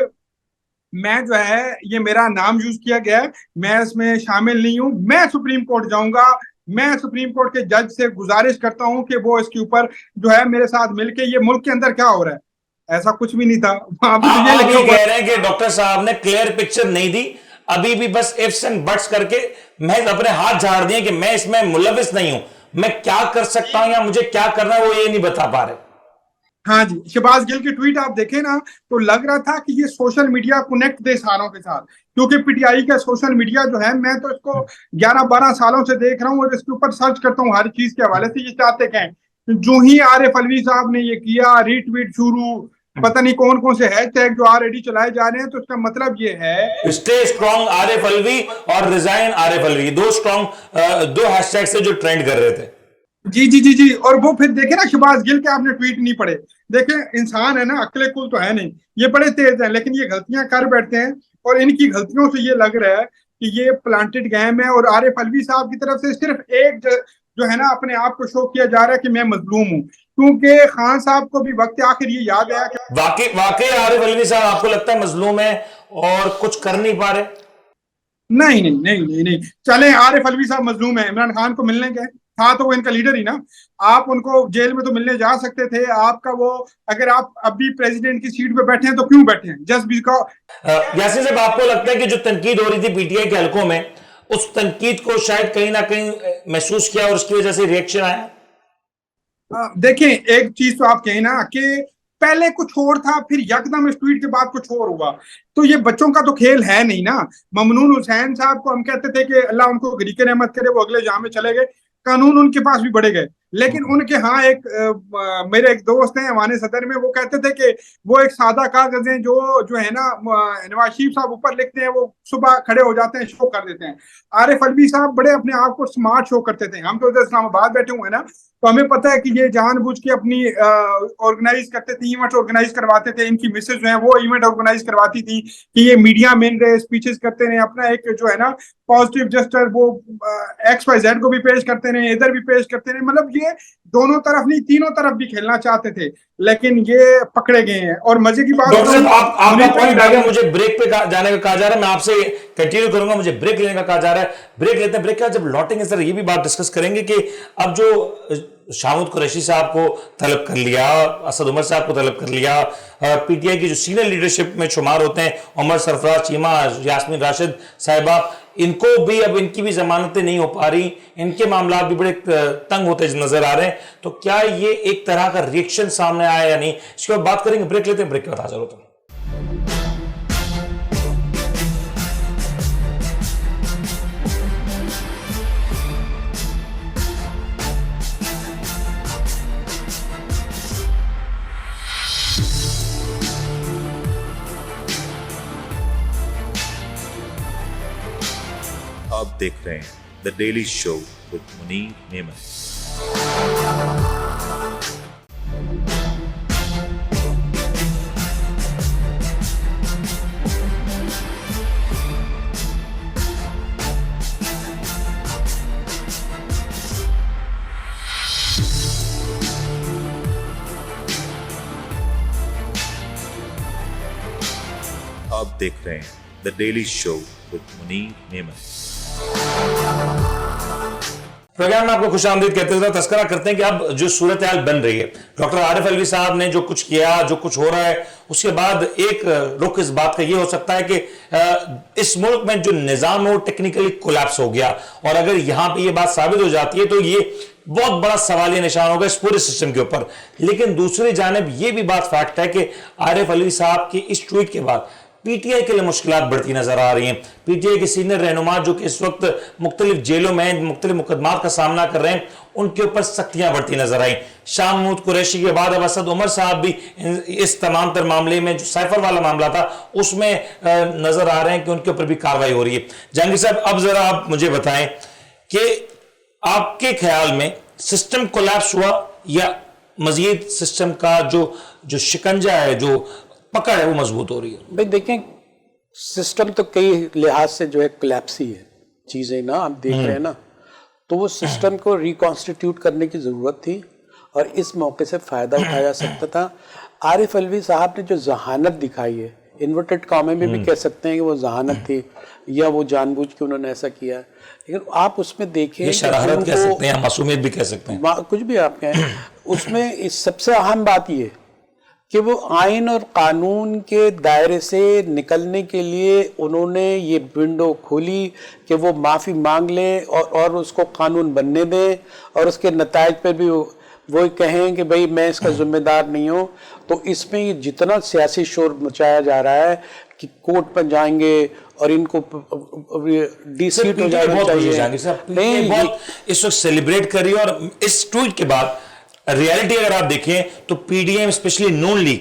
मैं जो है ये मेरा नाम यूज किया गया है, मैं इसमें शामिल नहीं हूं, मैं सुप्रीम कोर्ट जाऊंगा, मैं सुप्रीम कोर्ट के जज से गुजारिश करता हूं कि वो इसके ऊपर जो है मेरे साथ मिलके ये मुल्क के अंदर क्या हो रहा है। ऐसा कुछ भी नहीं था वहां पे। तो ये कह रहे हैं कि डॉक्टर साहब ने क्लियर पिक्चर नहीं दी, अभी भी बस इफ्स एंड बट्स करके महज अपने हाथ झाड़ दिए कि मैं इसमें मुलविस नहीं हूं, मैं क्या कर सकता हूं या मुझे क्या करना है वो ये नहीं बता पा रहे। हाँ जी, शहबाज गिल की ट्वीट आप देखें ना तो लग रहा था कि ये सोशल मीडिया कनेक्ट दे सारों के साथ, क्योंकि पीटीआई का सोशल मीडिया जो है मैं तो इसको 11-12 सालों से देख रहा हूँ और इसके ऊपर सर्च करता हूँ हर चीज के हवाले से। ये चाहते क्या है? जो ही आरिफ अलवी साहब ने ये किया, रीट्वीट शुरू, पता नहीं कौन कौन से हैशटैग जो ऑलरेडी चलाए जा रहे हैं, तो इसका मतलब ये है स्टे स्ट्रॉन्ग आरिफ अलवी और रिजाइन आरिफ अलवी, दो हैशटैग से जो ट्रेंड कर रहे थे। जी। और वो फिर देखे ना शहबाज गिल के आपने ट्वीट नहीं पढ़े। देखे इंसान है ना, अक्ले कुल तो है नहीं, ये बड़े तेज हैं लेकिन ये गलतियां कर बैठते हैं और इनकी गलतियों से ये लग रहा है कि ये प्लांटेड गेम है। और आरिफ अलवी साहब की तरफ से सिर्फ एक जो है ना अपने आप को शो किया जा रहा है कि मैं मजलूम हूँ, क्योंकि खान साहब को भी वक्त आखिर ये याद आया कि वाकई आरिफ अलवी साहब आपको लगता है मजलूम है और कुछ कर नहीं पा रहे? नहीं। चले आरिफ अलवी साहब मजलूम है, इमरान खान को मिलने गए था तो वो इनका लीडर ही ना, आप उनको जेल में तो मिलने जा सकते थे। आपका वो अगर आप अभी प्रेसिडेंट की सीट पे बैठे हैं तो क्यों बैठे हैं? जस्ट बिकॉज़ यासिर साहब आपको लगता है कि जो तनकीद हो रही थी पीटीआई के हलकों में, उस तनकीद को शायद कहीं ना कहीं महसूस किया और उसकी वजह से रिएक्शन आया? देखें एक चीज तो आप कहें ना कि पहले कुछ और था, फिर यकदम इस ट्वीट के बाद कुछ और हुआ, तो ये बच्चों का तो खेल है नहीं ना। ममनून हुसैन साहब को हम कहते थे कि अल्लाह उनको गरीके रहमत करे, वो अगले जहां में चले गए, कानून उनके पास भी बढ़े गए। लेकिन उनके हाँ एक मेरे एक दोस्त हैं अवाने सदर में, वो कहते थे कि वो एक सादा कागज है जो है ना नवाज शरीफ साहब ऊपर लिखते हैं, वो सुबह खड़े हो जाते हैं शो कर देते हैं। आरिफ अलवी साहब बड़े अपने आप को स्मार्ट शो करते थे। हम तो इधर इस्लामाबाद बैठे हुए हैं ना, तो हमें पता है कि ये जानबूझ के अपनी ऑर्गेनाइज करते थे, इवेंट ऑर्गेनाइज करवाते थे। इनकी मिसेज जो है वो इवेंट ऑर्गेनाइज करवाती थी कि ये मीडिया में रहे, स्पीचेस करते रहे, अपना एक जो है ना पॉजिटिव जेस्चर वो XYZ को भी पेश करते रहे, इधर भी पेश करते रहे। मतलब ये दोनों तरफ नहीं तीनों तरफ भी खेलना चाहते थे, लेकिन ये पकड़े गए हैं। और मजे की बात, डॉक्टर साहब आपका पॉइंट आ गया, मुझे ब्रेक पे जाने का कहा जा रहा है, मैं आपसे कंटिन्यू करूंगा, मुझे ब्रेक लेने का कहा जा रहा है। ब्रेक लेते हैं, ब्रेक के बाद जब लौटेंगे सर ये भी बात डिस्कस करेंगे कि अब जो शामुद कुरैशी साहब को तलब कर लिया, असद उमर साहब को तलब कर लिया, पीटीआई की जो सीनियर लीडरशिप में शुमार होते हैं उमर सरफराज चीमा, यास्मीन राशिद साहिबा, इनको भी अब इनकी भी जमानतें नहीं हो पा रही, इनके मामला भी बड़े तंग होते नजर आ रहे हैं। तो क्या ये एक तरह का रिएक्शन सामने आया या नहीं, इसके बाद बात करेंगे। ब्रेक लेते हैं, ब्रेक के बाद हाजिर होता हूं। आप देख रहे हैं the daily show with Munir Memon. आप देख रहे हैं the daily show with Munir Memon. Programme में आपको खुश आमदीद कहते हुए तस्करा करते हैं कि अब जो सूरत हाल बन रही है, डॉक्टर आरिफ अलवी साहब ने जो कुछ किया, जो कुछ हो रहा है, उसके बाद एक रुख इस बात का ये हो सकता है कि इस मुल्क में जो निजाम है वो टेक्निकली कोलैप्स हो गया, और अगर यहां पे ये बात साबित हो जाती है तो ये बहुत बड़ा सवालिया निशान होगा इस पूरे सिस्टम के ऊपर। लेकिन दूसरी जानिब ये भी बात फैक्ट है कि आरिफ अलवी साहब की इस ट्वीट के बाद पीटीआई के लिए मुश्किलात बढ़ती नजर आ रही हैं। पीटीआई के सीनियर रहनुमा जो कि इस वक्त मुख्तलिफ जेलों में मुख्तलिफ मुकदमात का सामना कर रहे हैं, उनके ऊपर सख्तियां बढ़ती नजर आई। शाह महमूद कुरैशी के बाद अब असद उमर साहब भी इस तमाम तर मामले में, जो साइफर वाला मामला था, उसमें नजर आ रहे हैं कि उनके ऊपर भी कार्रवाई हो रही है। जहांगीर साहब, अब जरा आप मुझे बताएं कि आपके ख्याल में सिस्टम कोलैप्स हुआ या मजीद सिस्टम का जो शिकंजा है, जो पकड़ है, वो मजबूत हो रही है? भाई देखें, सिस्टम तो कई लिहाज से जो है कोलैप्स ही है चीज़ें ना, आप देख रहे हैं ना, तो वो सिस्टम को रिकॉन्स्टिट्यूट करने की ज़रूरत थी और इस मौके से फ़ायदा उठाया जा सकता था। आरिफ अलवी साहब ने जो जहानत दिखाई है, इन्वर्टेड कॉमे में भी कह सकते हैं कि वो जहानत थी या वो जानबूझ के उन्होंने ऐसा किया, लेकिन आप उसमें देखें, ये शरारत कह सकते हैं, मासूमियत भी कह सकते हैं, कुछ भी आप कहें, उसमें इस सबसे अहम बात ये कि वो आइन और कानून के दायरे से निकलने के लिए उन्होंने ये विंडो खोली कि वो माफ़ी मांग ले और उसको कानून बनने दें, और उसके नतायज पर भी वो कहें कि भाई मैं इसका जिम्मेदार नहीं हूँ। तो इसमें ये जितना सियासी शोर मचाया जा रहा है कि कोर्ट पर जाएंगे और इनको डिसीट हो जाना चाहिए, बहुत इस वक्त सेलिब्रेट कर रही है। और इस ट्वीट के बाद रियलिटी अगर आप देखें तो पीडीएम स्पेशली नून लीग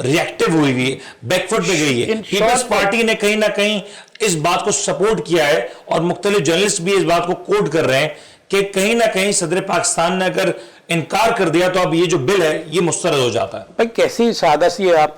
रिएक्टिव हुई है, बैकफुट पे गई है। पीपल्स पार्टी ने कहीं ना कहीं इस बात को सपोर्ट किया है और मुख्तलिफ जर्नलिस्ट भी इस बात को कोट कर रहे हैं कि कहीं ना कहीं सदर पाकिस्तान ने अगर इनकार कर दिया तो अब ये जो बिल है ये मुस्तरद हो जाता है। भाई कैसी सादा सी आप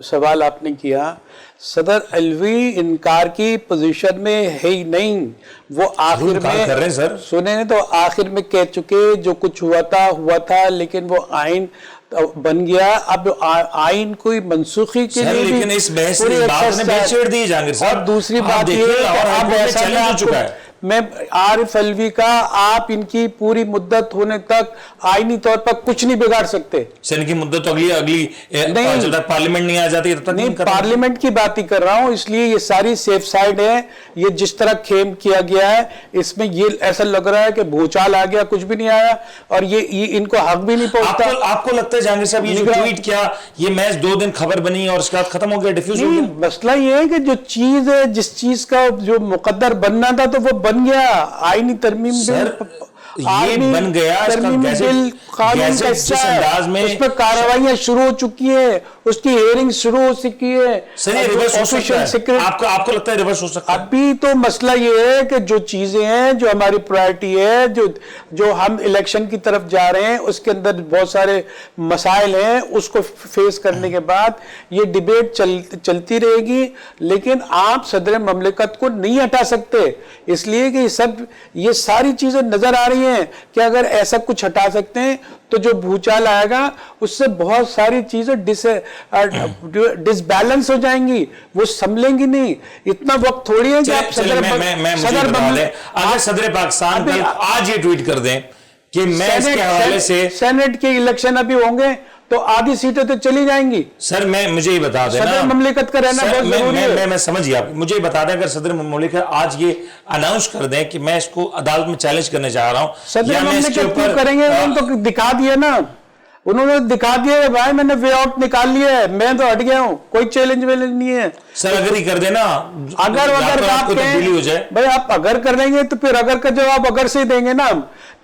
सवाल आपने किया। सदर अलवी इनकार की पोजीशन में है ही नहीं, वो आखिर में कर रहे हैं सर, सुने तो आखिर में कह चुके जो कुछ हुआ था, लेकिन वो आइन बन गया। अब आइन कोई मनसूखी के लिए, लेकिन इस बहस में बात ने बेच छेड़ दी जहांगीर साहब। और दूसरी बात ये चैलेंज हो चुका है, मैं आरिफ अलवी का, आप इनकी पूरी मुद्दत होने तक आईनी तौर पर कुछ नहीं बिगाड़ सकते। इनकी मुद्दत तो अगली जब तक पार्लियामेंट नहीं आ जाती तब तक नहीं, पार्लियामेंट की बात ही कर रहा हूं, इसलिए ये सारी सेफ साइड है। ये जिस तरह खेम किया गया है, इसमें ये ऐसा लग रहा है कि भूचाल आ गया, कुछ भी नहीं आया, और ये इनको हक भी नहीं पहुंचता। आपको लगता है जहांगीर साहब ये जो ट्वीट किया, ये मैच 2 दिन खबर बनी और उसके बाद खत्म हो गया, डिफ्यूज हो गया? मसला ये है कि जो चीज है, जिस चीज का जो मुकद्दर बनना था तो वो बन गया। आईनी तरमीम ये बन गया, उस पर कार्रवाइयां शुरू हो चुकी है, उसकी हियरिंग शुरू हो चुकी है। आपको लगता है रिवर्स हो सकता है? अभी तो मसला ये है कि जो चीजें हैं, जो हमारी प्रायोरिटी है, जो हम इलेक्शन की तरफ जा रहे हैं, उसके अंदर बहुत सारे मसाइल हैं, उसको फेस करने के बाद ये डिबेट चलती रहेगी। लेकिन आप सदर ममलिकत को नहीं हटा सकते, इसलिए कि ये सारी चीजें नजर आ रही हैं कि अगर ऐसा कुछ हटा सकते हैं तो जो भूचाल आएगा उससे बहुत सारी चीजें डिसबैलेंस हो जाएंगी, वो संभलेंगी नहीं। इतना वक्त थोड़ी है कि आप अगर सदर पाकिस्तान आज ये ट्वीट कर दें कि मैं इसके हवाले से, सेनेट के इलेक्शन अभी होंगे तो आधी सीटें तो चली जाएंगी। सर मुझे ही बता दें, सदर ममलिकत का रहना बहुत जरूरी है। मैं समझ गया, मुझे ही बता दें अगर सदर ममलिकत आज ये अनाउंस कर दें कि मैं इसको अदालत में चैलेंज करने जा रहा हूं, सदर ममलिकत क्यों करेंगे? उन्होंने तो दिखा दिया ना, उन्होंने दिखा दिया भाई मैंने वे आउट निकाल लिया है, मैं तो हट गया हूं, कोई चैलेंज वेलेंज नहीं है। सर अगर ही कर देना, अगर आप तब्दीली हो जाए, भाई आप अगर कर लेंगे तो फिर अगर का जवाब अगर से देंगे ना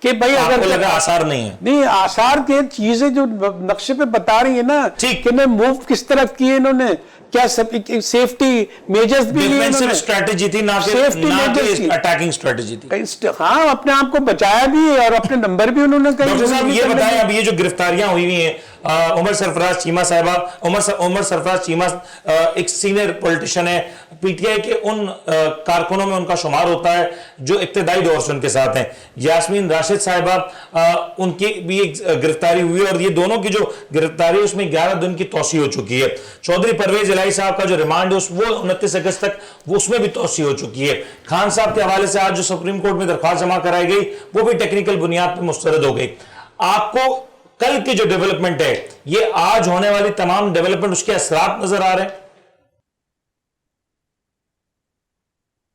कि भाई अगर लगा आसार नहीं है, नहीं आसार के चीजें जो नक्शे पे बता रही है ना कि मैं मूव किस तरफ किए इन्होंने, क्या सेफ्टी मेजर्स भी लिए इन्होंने, स्ट्रेटेजी थी ना, सेफ्टी मेजर्स की अटैकिंग स्ट्रेटेजी थी। हाँ, अपने आप को बचाया भी और अपने नंबर भी उन्होंने कहीं। डॉक्टर साहब ये बताएं, अब ये जो गिरफ्तारियां हुई हैं उमर सरफराज चीमा साहिबा, उमर सरफराज चीमा एक सीनियर पॉलिटिशियन है, पीटीआई के उन कारकुनों में उनका शुमार होता है जो इब्तदाई दौर से उनके साथ हैं। यास्मीन राशिद साहिबा, उनकी भी एक गिरफ्तारी हुई और ये दोनों की जो गिरफ्तारी उसमें 11 दिन की तौसी हो चुकी है। चौधरी परवेज इलाही साहब का जो रिमांड है वो 29 अगस्त तक वो उसमें भी तौसी हो चुकी है। खान साहब के हवाले से आज जो सुप्रीम कोर्ट में दरख्वास्त जमा कराई गई वो भी टेक्निकल बुनियाद पर मुस्तरद हो गई। आपको कल की जो डेवलपमेंट है, ये आज होने वाली तमाम डेवलपमेंट उसके असरात नजर आ रहे हैं?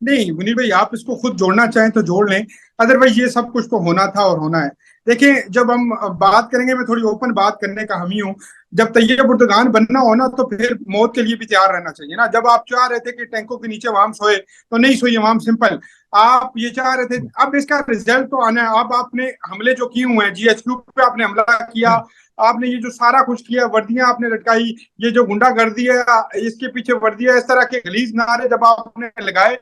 नहीं मुनीर भाई, आप इसको खुद जोड़ना चाहें तो जोड़ लें, अदरवाइज ये सब कुछ तो होना था और होना है। देखिए, जब हम बात करेंगे, मैं थोड़ी ओपन बात करने का हामी हूँ, जब तैयब उर्दुगान बनना हो ना तो फिर मौत के लिए भी तैयार रहना चाहिए ना। जब आप चाह रहे थे कि टैंकों के नीचे अवाम सोए तो नहीं सोई अवाम, सिंपल। आप ये चाह रहे थे, अब इसका रिजल्ट तो आना है। अब आपने हमले जो किए हुए हैं, GHQ पे आपने हमला किया, आपने ये जो सारा कुछ किया, वर्दियां आपने लटकाई, ये जो गुंडागर्दी है इसके पीछे वर्दियां, इस तरह के गलीज नारे जब आपने लगाए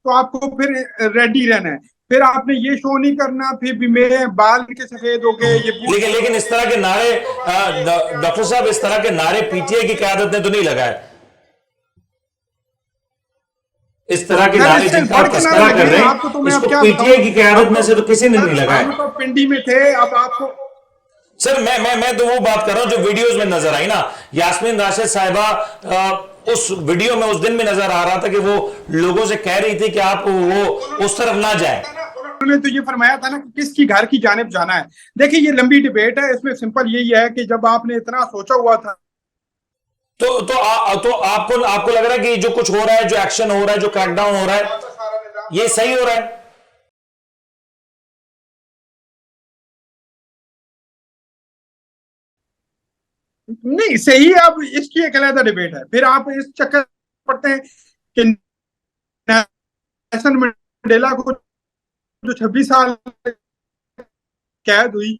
तो आपको फिर रेडी रहना है। फिर आपने ये शो नहीं करना फिर भी मैं बाल के सफेद हो गए ये। लेकिन इस तरह के नारे डॉक्टर साहब, इस तरह के नारे पीटीआई की क़यादत ने तो नहीं लगाए। इस तरह के नारे जिनका आप तस्करा कर रहे हैं, इसको पीटीआई की क़यादत में से तो किसी ने नहीं लगाया। तो पिंडी में थे, अब आपको सर मैं तो वो बात कर रहा हूं जो वीडियोस में नजर आई ना। यास्मीन राशिद साहिबा उस वीडियो में उस दिन में नजर आ रहा था कि वो लोगों से कह रही थी कि आप वो उस तरफ ना जाएं। उन्होंने तो ये फरमाया था ना कि किसकी घर की जानिब जाना है। देखिए, ये लंबी डिबेट है, इसमें सिंपल यही है कि जब आपने इतना सोचा हुआ था तो आपको लग रहा है कि जो कुछ हो रहा है, जो एक्शन हो रहा है, जो क्रैकडाउन हो रहा है, ये सही हो रहा है? नहीं सही, अब इसकी एक अलग डिबेट है। फिर आप इस चक्कर पड़ते हैं कि नेल्सन मंडेला को जो 26 साल कैद हुई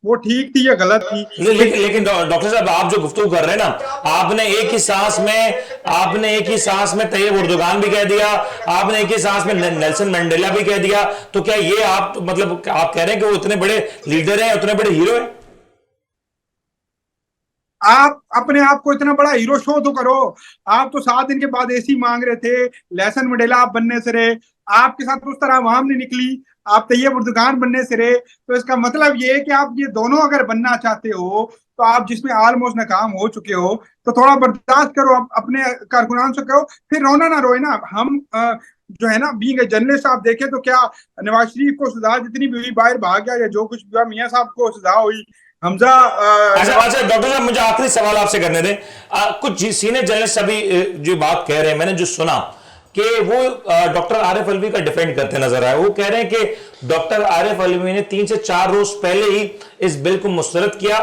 वो ठीक थी या गलत थी। लेकिन डॉक्टर साहब, आप जो गुफ्तगू कर रहे हैं ना, आपने एक ही सांस में तैयब उर्दुगान भी कह दिया, आपने एक ही सांस में नेल्सन मंडेला भी कह दिया, तो क्या ये आप मतलब आप कह रहे हैं कि वो इतने बड़े लीडर हैं, उतने बड़े हीरो हैं? आप अपने आप को इतना बड़ा हीरो शो तो करो। आप तो 7 दिन के बाद एसी मांग रहे थे, नेल्सन मंडेला आप बनने से रहे, आपके साथ उस तरह अवाम नहीं निकली, आप तैयब उर्दुगान बनने से रहे। तो इसका मतलब ये है कि आप ये दोनों अगर बनना चाहते हो तो आप जिसमें ऑलमोस्ट नाकाम हो चुके हो तो थोड़ा बर्दाश्त करो, अपने कारकुनान से कहो, फिर रोना ना रोए ना। हम जो है ना, बीइंग ए जर्नलिस्ट, आप देखें तो क्या नवाज शरीफ को सजा जितनी भी हुई, बाहर भाग गया, या जो कुछ हुआ, मियां साहब को सजा हुई, हमजा अच्छा डॉक्टर साहब, मुझे आखिरी सवाल आपसे करने दें। कुछ सीनियर जर्नलिस्ट अभी जो बात कह रहे हैं, मैंने जो सुना कि वो डॉक्टर आरिफ अलवी का डिफेंड करते नजर आए। वो कह रहे हैं कि डॉक्टर आरिफ अलवी ने 3 से 4 रोज पहले ही इस बिल को मुस्तरद किया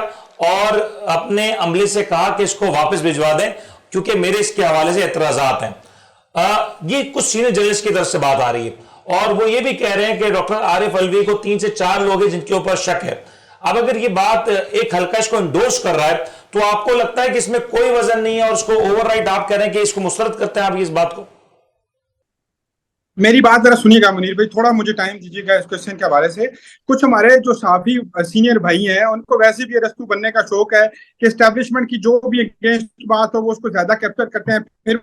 और अपने अमले से कहा कि इसको वापस भिजवा दें क्योंकि मेरे इसके हवाले से एतराजात हैं। ये कुछ सीनियर जर्नलिस्ट की तरफ से बात आ रही है और वो ये भी कह रहे हैं कि डॉक्टर आरिफ अलवी को 3 से 4 लोग हैं जिनके ऊपर शक है। अब अगर ये बात एक हल्का इसको इंडोर्स कर रहा है तो आपको लगता है कि इसमें कोई वजन नहीं है और उसको ओवरराइट आप कह रहे हैं कि इसको मुस्तरद करते हैं आप इस बात को? मेरी बात जरा सुनिएगा मुनीर भाई, थोड़ा मुझे टाइम दीजिएगा इस क्वेश्चन के हवाले से। कुछ हमारे जो साफी सीनियर भाई हैं उनको वैसे भी अरस्तू बनने का शौक है कि एस्टेब्लिशमेंट की जो भी अगेंस्ट बात हो वो उसको ज्यादा कैप्चर करते हैं, फिर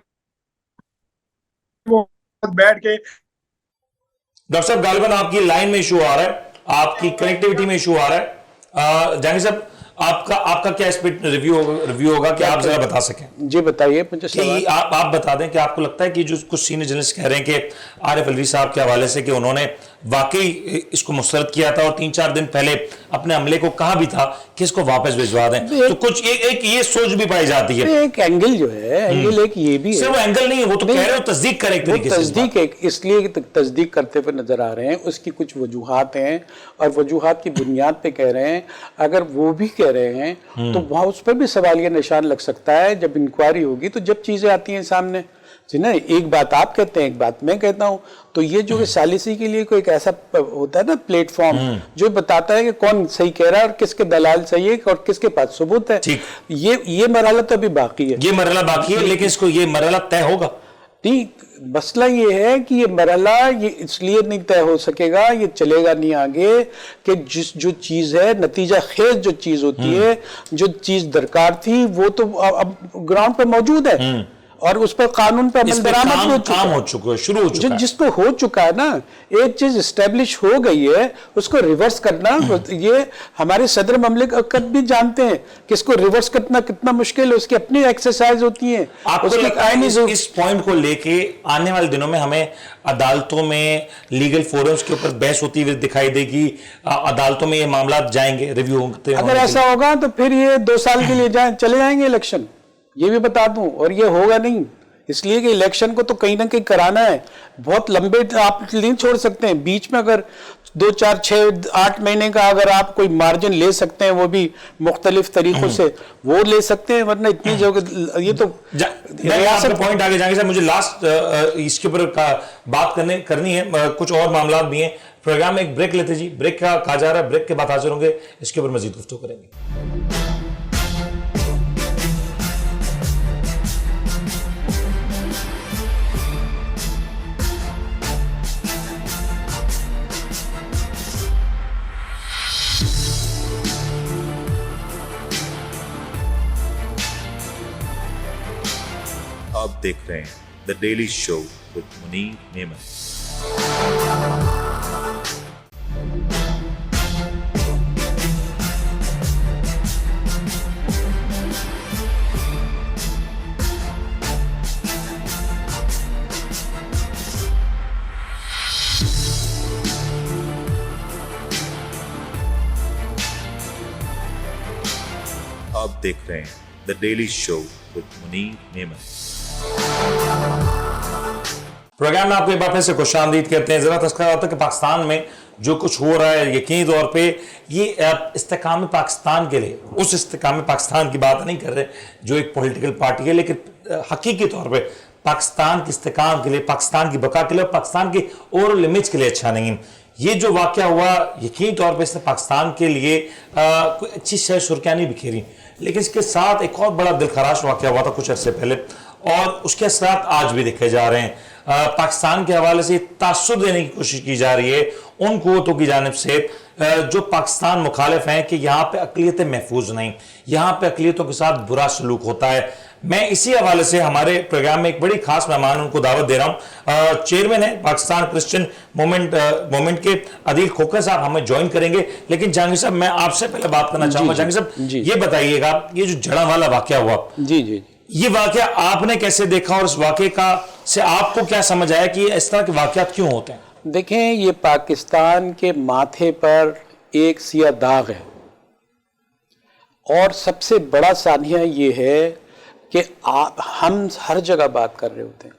वो बैठ के। डॉक्टर साहब, गालिबन आपकी लाइन में इशू आ रहा है, आपकी कनेक्टिविटी में इशू आ रहा है। जहांगीर साहब, आपका क्या इस पे रिव्यू होगा कि आप जरा बता सकें? जी बताइए मुझे कि आप बता दें कि आपको लगता है कि जो कुछ सीनियर जर्नलिस्ट कह रहे हैं कि आरिफ अलवी साहब के हवाले से कि उन्होंने वाकई इसको मुस्तरद किया था और 3-4 दिन पहले अपने अमले को कहा भी था कि इसको वापस भिजवा दें, तो कुछ एक ये सोच भी पाई जाती है। एक एंगल जो है, एंगल एक ये भी है, वो एंगल नहीं है, वो तो कह रहे हो तस्दीक करें एक तरीके से। तस्दीक इसलिए तस्दीक करते हुए नजर आ रहे हैं, उसकी कुछ वजूहात हैं और वजूहात की बुनियाद पे कह रहे हैं। अगर वो भी कह रहे हैं तो वहां उस पर भी सवालिया निशान लग सकता है जब इंक्वायरी होगी, तो जब चीजें आती हैं सामने जी ना, एक बात आप कहते हैं, एक बात मैं कहता हूं, तो ये जो सालिसी के लिए कोई एक ऐसा होता है ना प्लेटफॉर्म जो बताता है कि कौन सही कह रहा है और किसके दलाल सही है और किसके पास सबूत है। ये मरहला तो अभी बाकी है, ये मरहला बाकी है, लेकिन इसको ये मरहला तय होगा। नहीं, मसला ये है कि ये मरहला ये इसलिए नहीं तय हो सकेगा, ये चलेगा नहीं आगे कि जो चीज़ है नतीजा खेज जो चीज़ होती है, जो चीज़ दरकार थी वो तो अब ग्राउंड पे मौजूद है और उस पर कानून पे अमल दरामद काम हो चुका है, शुरू हो चुका है। जिसको हो चुका है ना, एक चीज एस्टेब्लिश हो गई है, उसको रिवर्स करना ये हमारे सदर ममलिकत भी जानते हैं कि इसको रिवर्स करना कितना मुश्किल है, उसकी अपनी एक्सरसाइज होती है। आपको लगता है इस पॉइंट को लेके आने वाले दिनों में हमें अदालतों में लीगल फोरम्स के ऊपर बहस होती हुई दिखाई देगी, अदालतों में ये मामला जाएंगे रिव्यू होते? अगर ऐसा होगा तो फिर ये 2 साल के लिए चले जाएंगे इलेक्शन, ये भी बता दूं, और ये होगा नहीं, इसलिए कि इलेक्शन को तो कहीं ना कहीं कराना है। बहुत लंबे आप नहीं छोड़ सकते हैं, बीच में अगर 2, 4, 6, 8 महीने का अगर आप कोई मार्जिन ले सकते हैं, वो भी मुख्तलिफ तरीकों से वो ले सकते हैं, वरना इतनी जगह ये तो पॉइंट आगे जाएंगे सर। मुझे लास्ट इसके ऊपर बात करनी है, कुछ और मामला भी हैं। प्रोग्राम में एक ब्रेक लेते जी, ब्रेक का कहा जा रहा है, ब्रेक के बाद हाजिर होंगे, इसके ऊपर मजीद गुफ्तगू करेंगे। आप देख रहे हैं the daily show with Munir Memon. आप देख रहे हैं the daily show with Munir Memon. Programme में आपको एक बार फिर से खुशामदीद कहते हैं। जरा तस्करा होता है कि पाकिस्तान में जो कुछ हो रहा है, यकीनी तौर पे ये इस्तेकाम पाकिस्तान के लिए, उस इस्तेकाम पाकिस्तान की बात नहीं कर रहे जो एक पॉलिटिकल पार्टी है, लेकिन हकीकी तौर पे पाकिस्तान के इस्तेकाम के लिए, पाकिस्तान की बका के लिए, पाकिस्तान की ओवरऑल इमेज के लिए अच्छा नहीं। ये जो वाक़या हुआ यकीनी तौर पे इसने पाकिस्तान के लिए कोई अच्छी शय सुर्खियाँ नहीं बिखेरी, लेकिन इसके साथ एक और बड़ा दिलखराश वाक़या हुआ था कुछ अर्से पहले, और उसके असरात आज भी देखे जा रहे हैं। पाकिस्तान के हवाले से तासुर देने की कोशिश की जा रही है उन कुव्वतों की जानिब से जो पाकिस्तान मुखालिफ हैं कि यहाँ पे अक़लियतें महफूज नहीं, यहाँ पे अक़लियतों के साथ बुरा सलूक होता है। मैं इसी हवाले से हमारे प्रोग्राम में एक बड़ी खास मेहमान उनको दावत दे रहा हूँ। चेयरमैन है पाकिस्तान क्रिश्चियन मूवमेंट के आदिल खोखर साहब हमें ज्वाइन करेंगे। लेकिन जहांगीर साहब, मैं आपसे पहले बात करना चाहूंगा। जहांगीर साहब, ये बताइएगा, ये जो जड़ावाला वाक़या हुआ, जी, ये वाक़या आपने कैसे देखा और इस वाक़े का से आपको क्या समझ आया कि इस तरह के वाक़यात क्यों होते हैं? देखें, ये पाकिस्तान के माथे पर एक सिया दाग है, और सबसे बड़ा सानिया ये है कि हम हर जगह बात कर रहे होते हैं,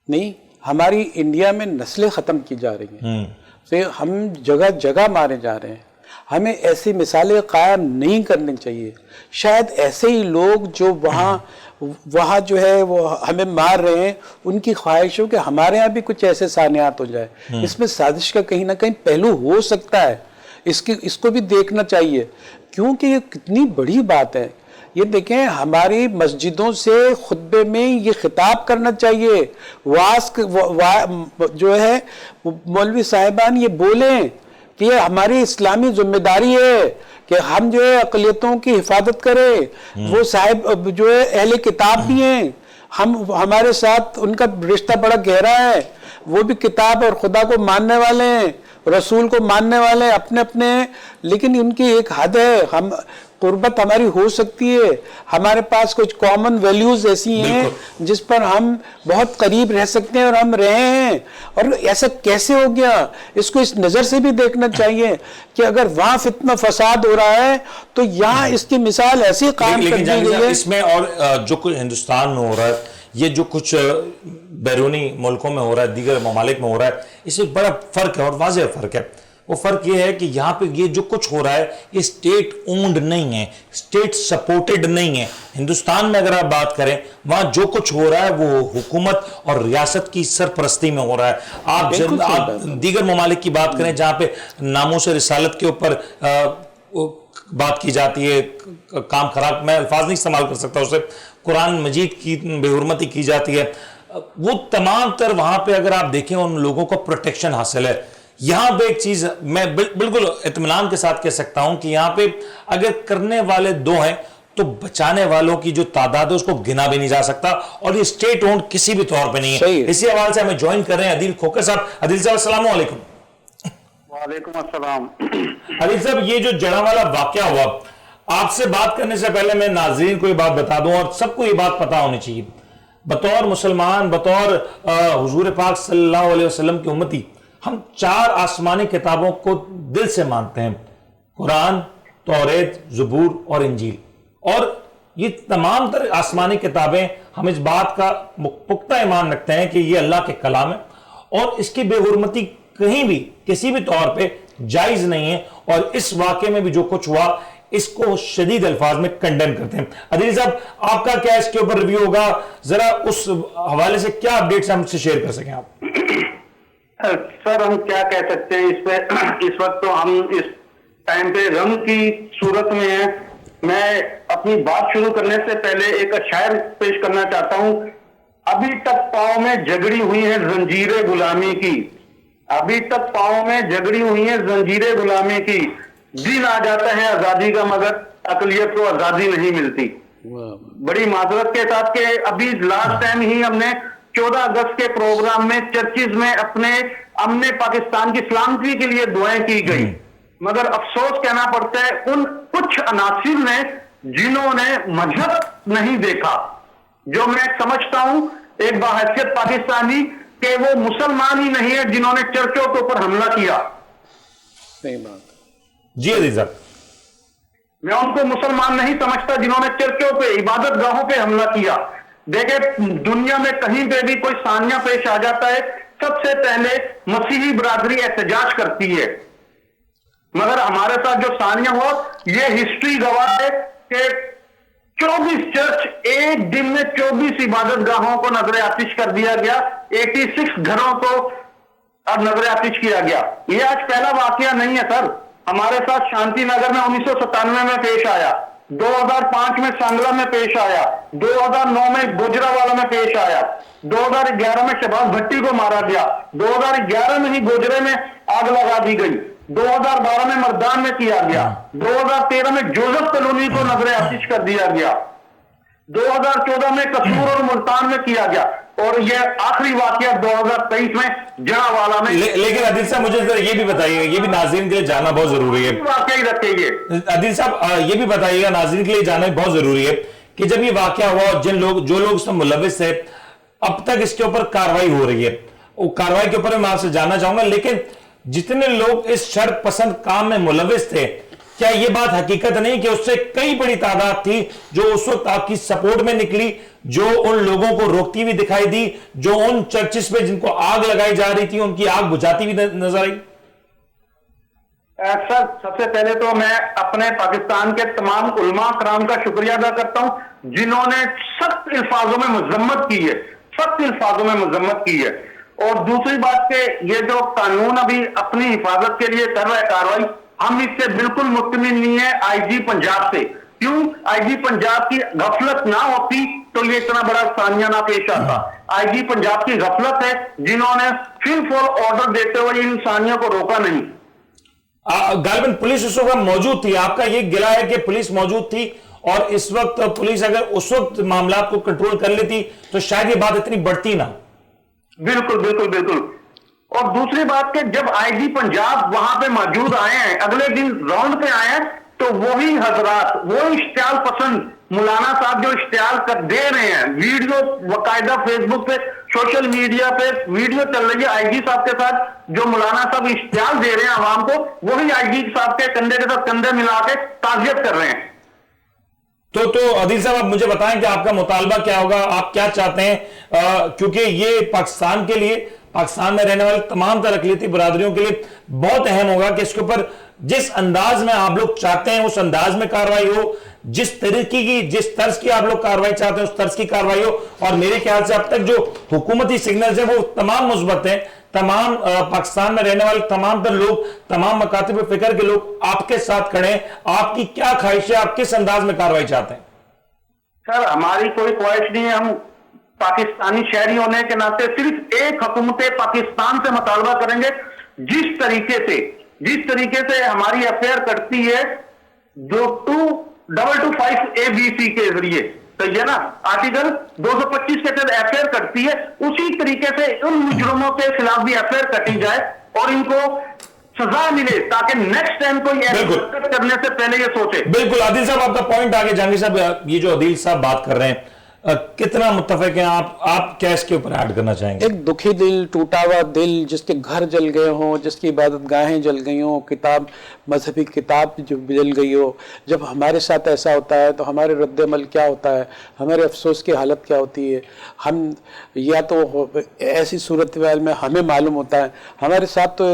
नहीं, हमारी इंडिया में नस्लें ख़त्म की जा रही हैं, फिर हम जगह जगह मारे जा रहे हैं। हमें ऐसी मिसालें कायम नहीं करनी चाहिए। शायद ऐसे ही लोग जो वहाँ जो है वो हमें मार रहे हैं, उनकी ख्वाहिश हो कि हमारे यहाँ भी कुछ ऐसे सानियात हो जाए। इसमें साजिश का कहीं ना कहीं पहलू हो सकता है, इसको भी देखना चाहिए, क्योंकि ये कितनी बड़ी बात है। ये देखें, हमारी मस्जिदों से खुतबे में ये खिताब करना चाहिए, जो है मौलवी साहिबान ये बोलें कि ये हमारी इस्लामी जिम्मेदारी है कि हम जो है अक़लियतों की हिफाजत करें। वो साहिब जो है अहले किताब भी हैं, हमारे साथ उनका रिश्ता बड़ा गहरा है, वो भी किताब और खुदा को मानने वाले हैं, रसूल को मानने वाले हैं अपने अपने, लेकिन उनकी एक हद है। हम कुर्बत हमारी हो सकती है, हमारे पास कुछ कॉमन वैल्यूज ऐसी हैं जिस पर हम बहुत करीब रह सकते हैं, और हम रहे हैं। और ऐसा कैसे हो गया, इसको इस नज़र से भी देखना चाहिए कि अगर वहाँ फितना फसाद हो रहा है तो यहाँ इसकी मिसाल ऐसी कायम कर दी गई है। इसमें और जो कुछ हिंदुस्तान में हो रहा है, ये जो कुछ बैरूनी मुल्कों में हो रहा है, दीगर ममालिक में हो रहा है, इसमें बड़ा फ़र्क है और वाज़ेह फ़र्क है। वो फ़र्क ये है कि यहाँ पे ये जो कुछ हो रहा है ये स्टेट ओन्ड नहीं है, स्टेट सपोर्टेड नहीं है। हिंदुस्तान में अगर आप बात करें, वहाँ जो कुछ हो रहा है वो हुकूमत और रियासत की सरपरस्ती में हो रहा है। आप दीगर ममालिक की बात करें जहाँ पे नामूस रिसालत के ऊपर बात की जाती है, काम खराब, मैं अल्फाज नहीं इस्तेमाल कर सकता उसे, कुरान मजीद की बेहुरमती की जाती है। وہ تمام تر وہاں پہ اگر آپ دیکھیں ان لوگوں کو پروٹیکشن حاصل ہے. یہاں پہ ایک چیز میں بالکل اطمینان کے ساتھ کہہ سکتا ہوں کہ یہاں پہ اگر کرنے والے 2 ہیں تو بچانے والوں کی جو تعداد ہے اس کو گنا بھی نہیں جا سکتا, اور یہ اسٹیٹ اونڈ کسی بھی طور پہ نہیں ہے. اسی حوالے سے ہمیں جوائن کر رہے ہیں عدیل کھوکھر صاحب. عدیل صاحب السلام علیکم. وعلیکم السلام. عدیل صاحب, یہ جو جڑاوالا واقعہ ہوا, آپ سے بات کرنے سے پہلے میں ناظرین کو یہ بات بتا دوں اور سب کو یہ بات پتا ہونی چاہیے, بطور مسلمان, بطور حضور پاک صلی اللہ علیہ وسلم کی امتی, ہم 4 آسمانی کتابوں کو دل سے مانتے ہیں, قرآن, توریت, زبور اور انجیل. اور یہ تمام تر آسمانی کتابیں ہم اس بات کا پختہ ایمان رکھتے ہیں کہ یہ اللہ کے کلام ہے اور اس کی بے حرمتی کہیں بھی کسی بھی طور پہ جائز نہیں ہے, اور اس واقعے میں بھی جو کچھ ہوا اس کو شدید الفاظ میں کنڈیم کرتے ہیں. عدیل صاحب, آپ کا کیا اس کے اوپر ریویو ہوگا؟ ذرا اس حوالے سے کیا اپڈیٹس ہم سے شیئر کر سکیں آپ؟ سر ہم کیا کہہ سکتے ہیں اس پہ, اس وقت تو ہم اس ٹائم پہ غم کی صورت میں ہیں. میں اپنی بات شروع کرنے سے پہلے ایک شاعر پیش کرنا چاہتا ہوں. ابھی تک پاؤں میں جگڑی ہوئی ہے زنجیریں غلامی کی, ابھی تک پاؤں میں جگڑی ہوئی ہے زنجیریں غلامی کی, دن آ جاتا ہے آزادی کا مگر اقلیت کو آزادی نہیں ملتی. بڑی معذرت کے ساتھ کہ ابھی لاسٹ ٹائم ہی ہم نے 14 اگست کے پروگرام میں چرچز میں اپنے امن پاکستان کی سلامتی کے لیے دعائیں کی گئی, مگر افسوس کہنا پڑتا ہے ان کچھ عناصر نے جنہوں نے مذہب نہیں دیکھا, جو میں سمجھتا ہوں ایک باحیثیت پاکستانی کہ وہ مسلمان ہی نہیں ہے جنہوں نے چرچوں کے اوپر حملہ کیا. صحیح بات. جی عزیز صاحب, میں ان کو مسلمان نہیں سمجھتا جنہوں نے چرچوں پہ, عبادت گاہوں پہ حملہ کیا. دیکھیں دنیا میں کہیں پہ بھی کوئی سانیہ پیش آ جاتا ہے سب سے پہلے مسیحی برادری احتجاج کرتی ہے, مگر ہمارے ساتھ جو سانیہ ہوا یہ ہسٹری گواہ ہے کہ 24 چرچ ایک دن میں 24 عبادت گاہوں کو نظر آتش کر دیا گیا, 86 گھروں کو اب نظر آتش کیا گیا. یہ آج پہلا واقعہ نہیں ہے سر, ہمارے ساتھ شانتی نگر میں 1997 میں پیش آیا, 2005 میں سانگلا میں پیش آیا, 2009 میں گوجرانوالہ میں پیش آیا, 2011 میں شہباز بھٹی کو مارا گیا, 2011 میں ہی گوجرے میں آگ لگا دی گئی, 2012 میں مردان میں کیا گیا, 2013 میں جوزف کالونی کو نظر آتش کر دیا گیا, 2014 میں قصور اور ملتان میں کیا گیا, اور یہ آخری واقعہ 2023 میں جڑاوالا میں. لیکن عدیل صاحب مجھے یہ بھی بتائیے, یہ بھی ناظرین کے لیے جاننا بہت ضروری ہے, واقعہ ہی رکھیں گے عدیل صاحب یہ بھی بتائیے گا ناظرین کے لیے جاننا بہت ضروری ہے کہ جب یہ واقعہ ہوا جو لوگ اس میں ملوث ہے اب تک اس کے اوپر کاروائی ہو رہی ہے, وہ کاروائی کے اوپر میں آپ سے جاننا چاہوں گا, لیکن جتنے لوگ اس شر پسند کام میں ملوث تھے کیا یہ بات حقیقت نہیں کہ اس سے کئی بڑی تعداد تھی جو اس وقت آپ کی سپورٹ میں نکلی, جو ان لوگوں کو روکتی ہوئی دکھائی دی, جو ان چرچز پہ جن کو آگ لگائی جا رہی تھی ان کی آگ بجھاتی ہوئی نظر آئی؟ سر سب سے پہلے تو میں اپنے پاکستان کے تمام علماء کرام کا شکریہ ادا کرتا ہوں جنہوں نے سخت الفاظوں میں مذمت کی ہے, سخت الفاظوں میں مذمت کی ہے. اور دوسری بات کہ یہ جو قانون ابھی اپنی حفاظت کے لیے کر رہا ہے کاروائی, ہم اس سے بالکل مطمئن نہیں ہے آئی جی پنجاب سے. کیوں؟ آئی جی پنجاب کی غفلت نہ ہوتی تو یہ اتنا بڑا سانیہ نہ پیش آتا. آئی جی پنجاب کی غفلت ہے جنہوں نے فل فور آرڈر دیتے ہوئے ان سانیوں کو روکا نہیں. غالباً پولیس اس وقت موجود تھی, آپ کا یہ گلہ ہے کہ پولیس موجود تھی, اور اس وقت پولیس اگر اس وقت معاملات کو کنٹرول کر لیتی تو شاید یہ بات اتنی بڑھتی نہ. بالکل بالکل بالکل. اور دوسری بات کہ جب آئی جی پنجاب وہاں پہ موجود آئے ہیں, اگلے دن راؤنڈ پہ آئے ہیں, تو وہی حضرات, وہی اشتعال پسند مولانا صاحب جو اشتعال دے رہے ہیں, ویڈیو باقاعدہ فیس بک پہ سوشل میڈیا پہ ویڈیو چل رہی ہے آئی جی صاحب کے ساتھ, جو مولانا صاحب اشتعال دے رہے ہیں عوام کو, وہی آئی جی صاحب کے کندھے کے ساتھ کندھے ملا کے تعزیت کر رہے ہیں. تو عدیل صاحب آپ مجھے بتائیں کہ آپ کا مطالبہ کیا ہوگا, آپ کیا چاہتے ہیں, کیونکہ یہ پاکستان کے لیے, پاکستان میں رہنے والے تمام تر اقلیتی برادریوں کے لیے بہت اہم ہوگا کہ اس کے اوپر جس انداز میں آپ لوگ چاہتے ہیں اس انداز میں کاروائی ہو, جس طریقے کی, جس طرز کی آپ لوگ کاروائی چاہتے ہیں اس طرز کی کاروائی ہو. اور میرے خیال سے اب تک جو حکومتی سگنلز ہیں وہ تمام مثبت ہیں, تمام پاکستان میں رہنے والے تمام تر لوگ, تمام مکاتب فکر کے لوگ آپ کے ساتھ کھڑے ہیں. آپ کی کیا خواہش ہے, آپ کس انداز میں کاروائی چاہتے ہیں؟ سر ہماری کوئی خواہش نہیں ہے, ہم पाकिस्तानी शहरी होने के नाते सिर्फ एक हुकूमत पाकिस्तान से मुतालबा करेंगे। जिस तरीके से हमारी एफआईआर कटती है 2225 ABC के जरिए, सही है ना, आर्टिकल 225 के तहत एफआईआर कटती है, उसी तरीके से उन मुजरिमों के खिलाफ भी एफआईआर कटी जाए और इनको सजा मिले, ताकि नेक्स्ट टाइम कोई हरकत करने से पहले ये सोचे। बिल्कुल आदिल साहब, आपका पॉइंट आगे जहांगीर साहब, ये जो आदिल साहब बात कर रहे हैं, कितना मुत्तफिक हैं आप क्या इसके ऊपर ऐड करना चाहेंगे? एक दुखी दिल, टूटा हुआ दिल, जिसके घर जल गए हों, जिसकी इबादत गाहें जल गई हों, किताब, मजहबी किताब जो जल गई हो, जब हमारे साथ ऐसा होता है तो हमारे रद्द-ए-अमल क्या होता है, हमारे अफसोस की हालत क्या होती है। हम या तो ऐसी सूरत में हमें मालूम होता है, हमारे साथ तो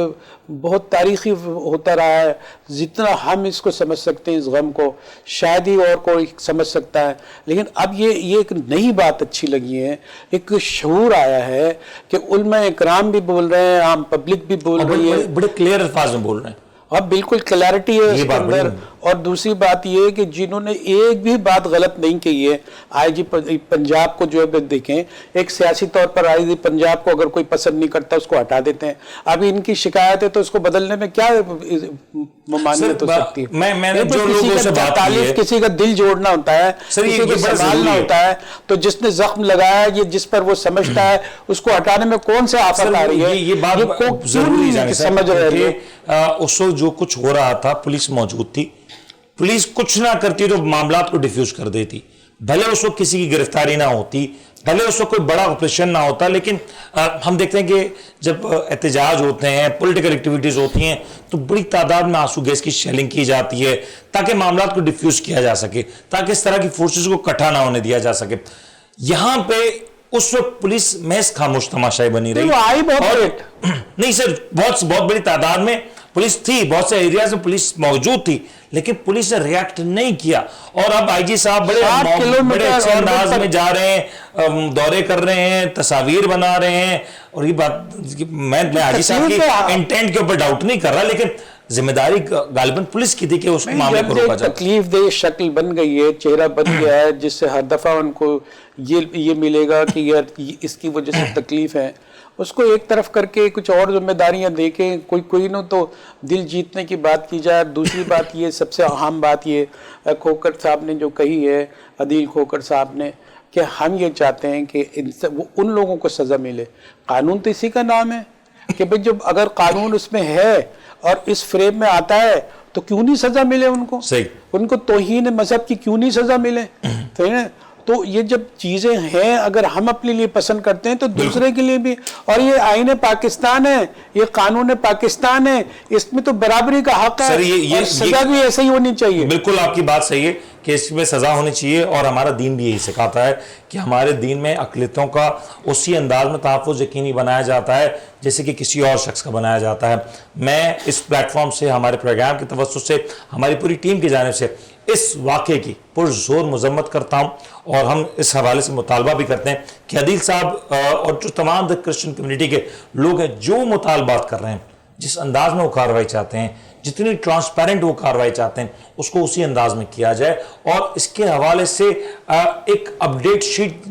बहुत तारीखी होता रहा है, जितना हम इसको समझ सकते हैं इस गम को शायद ही और कोई समझ सकता है। लेकिन अब ये एक नई बात अच्छी लगी है, एक शऊर आया है कि उलमा इकराम भी बोल रहे हैं, आम पब्लिक भी बोल रही है, बड़े क्लियर अल्फाज में बोल रहे हैं, अब बिल्कुल क्लैरिटी है इसके अंदर। और दूसरी बात ये है कि जिन्होंने एक भी बात गलत नहीं कही है, आईजी पंजाब को जो है देखें, एक सियासी तौर पर आईजी पंजाब को अगर कोई पसंद नहीं करता उसको हटा देते हैं। अभी इनकी शिकायत है तो उसको बदलने में क्या मान्यत हो सकती है? मैंने जो लोगों से बात की है, किसी का दिल जोड़ना होता है, किसी को संभालना होता है, तो जिसने जख्म लगाया ये जिस पर वो समझता है उसको हटाने में कौन से आफत आ रही है? ये बात जरूरी समझ रहे हैं। उस वक्त जो कुछ हो रहा था, पुलिस मौजूद थी, पुलिस कुछ ना करती तो मामला को डिफ्यूज कर देती, भले उस वक्त किसी की गिरफ्तारी ना होती, भले उस वक्त कोई बड़ा ऑपरेशन ना होता। लेकिन हम देखते हैं कि जब एहतजाज होते हैं, पॉलिटिकल एक्टिविटीज होती हैं, तो बड़ी तादाद में आंसू गैस की शेलिंग की जाती है ताकि मामला को डिफ्यूज किया जा सके, ताकि इस तरह की फोर्सेस को इकट्ठा ना होने दिया जा सके। यहाँ पे उस वक्त पुलिस महज खामोश तमाशाई बनी रही। आई बहुत नहीं सर, बहुत बड़ी तादाद में पुलिस थी, बहुत से एरियाज में पुलिस मौजूद थी, लेकिन पुलिस ने रिएक्ट नहीं किया। और अब आईजी साहब बड़े अच्छे अंदाज में जा रहे हैं, दौरे कर रहे हैं, तस्वीर बना रहे हैं। और ये बात मैं आईजी साहब की इंटेंट के ऊपर डाउट नहीं कर रहा, लेकिन जिम्मेदारी गालिबन पुलिस की थी कि उस मामले को रोका जाए। तकलीफ दे शक्ल बन गई है, चेहरा बन गया है, जिससे हर दफा उनको ये मिलेगा कि यार इसकी वजह से तकलीफ है, उसको एक तरफ करके कुछ और जिम्मेदारियां दे के कोई न तो दिल जीतने की बात की जाए। दूसरी बात ये, सबसे अहम बात ये खोकर साहब ने जो कही है, अदील खोकर साहब ने, कि हम ये चाहते हैं कि उन लोगों को सज़ा मिले। कानून तो इसी का नाम है कि भाई जब अगर कानून उसमें है और इस फ्रेम में आता है तो क्यों नहीं सज़ा मिले उनको? सही, उनको तौहीन मजहब की क्यों नहीं सज़ा मिले? तो ये जब चीज़ें हैं, अगर हम अपने लिए पसंद करते हैं तो दूसरे के लिए भी। और ये आईन पाकिस्तान है, ये कानून पाकिस्तान है, इसमें तो बराबरी का हक है, और सजा भी ऐसे ही होनी चाहिए। बिल्कुल आपकी बात सही है कि इसमें सजा होनी चाहिए, और हमारा दीन भी यही सिखाता है कि हमारे दीन में अक़लियतों का उसी अंदाज में तहफ़्फ़ुज़ यकीनी बनाया जाता है जैसे कि किसी और शख्स का बनाया जाता है। मैं इस प्लेटफॉर्म से, हमारे प्रोग्राम की तवज्जुह से, हमारी पूरी टीम की जानिब से इस वाक़े की पुरज़ोर मज़म्मत करता हूँ, और हम इस हवाले से मुतालबा भी करते हैं कि अदील साहब और जो तमाम क्रिश्चियन कम्युनिटी के लोग हैं जो मुतालबात कर रहे हैं, जिस अंदाज में वो कार्रवाई चाहते हैं, जितनी ट्रांसपेरेंट वो कार्रवाई चाहते हैं, उसको उसी अंदाज में किया जाए। और इसके हवाले से एक अपडेट शीट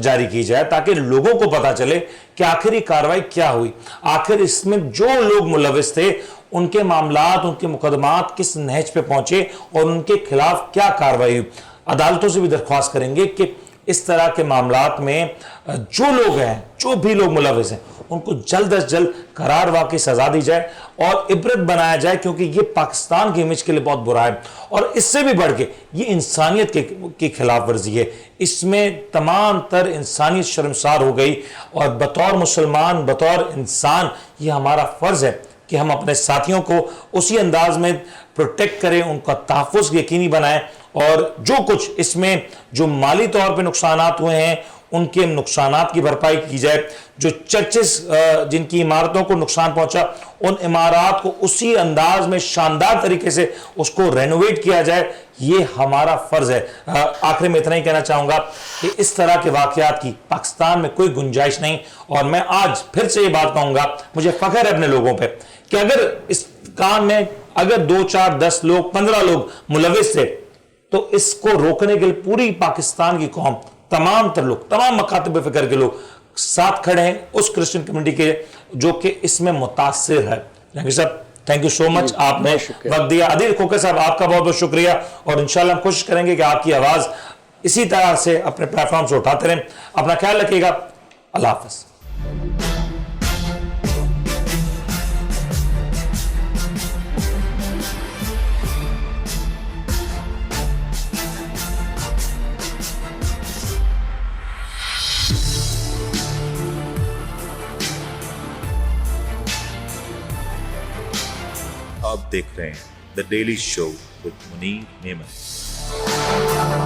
जारी की जाए ताकि लोगों को पता चले कि आखिर ये कार्रवाई क्या हुई, आखिर इसमें जो लोग मुलविस थे उनके मामलात, उनके मुकदमात किस नहज पे पहुंचे और उनके खिलाफ क्या कार्रवाई हुई। अदालतों से भी दरख्वास्त करेंगे कि इस तरह के मामलात में जो लोग हैं, जो भी लोग मुलविस हैं, उनको जल्द अज जल्द करार वाकई सजा दी जाए और इबरत बनाया जाए, क्योंकि ये पाकिस्तान की इमेज के लिए बहुत बुरा है। और इससे भी बढ़ के ये इंसानियत की खिलाफ वर्जी है, इसमें तमाम तर इंसानियत शर्मसार हो गई। और बतौर मुसलमान, बतौर इंसान, ये हमारा फ़र्ज़ है कि हम अपने साथियों को उसी अंदाज में प्रोटेक्ट करें, उनका तहफ़्फ़ुज़ यकीनी बनाएं, और जो कुछ इसमें जो माली तौर पे नुकसानात हुए हैं उनके नुकसानात की भरपाई की जाए। जो चर्चेस, जिनकी इमारतों को नुकसान पहुंचा, उन इमारत को उसी अंदाज में शानदार तरीके से उसको रेनोवेट किया जाए, ये हमारा फ़र्ज़ है। आखिर में इतना ही कहना चाहूँगा कि इस तरह के वाक़यात की पाकिस्तान में कोई गुंजाइश नहीं। और मैं आज फिर से ये बात कहूँगा, मुझे फ़ख्र है अपने लोगों पर कि अगर इस काम में अगर 2, 4, 10 लोग, 15 लोग मुलविस थे तो इसको रोकने के लिए पूरी पाकिस्तान की कौम तमाम तर लोग, तमाम मकातब फिक्र के लोग साथ खड़े हैं उस क्रिश्चियन कम्युनिटी के जो कि इसमें मुतासिर है। जहांगीर साहब, थैंक यू सो मच, आपने वक्त दिया। आदिल खोखर साहब, आपका बहुत बहुत शुक्रिया, और इंशाल्लाह हम कोशिश करेंगे कि आपकी आवाज इसी तरह से अपने प्लेटफॉर्म से उठाते रहें। अपना ख्याल रखिएगा, अल्लाह हाफिज। आप देख रहे हैं the daily show with Munir Memon.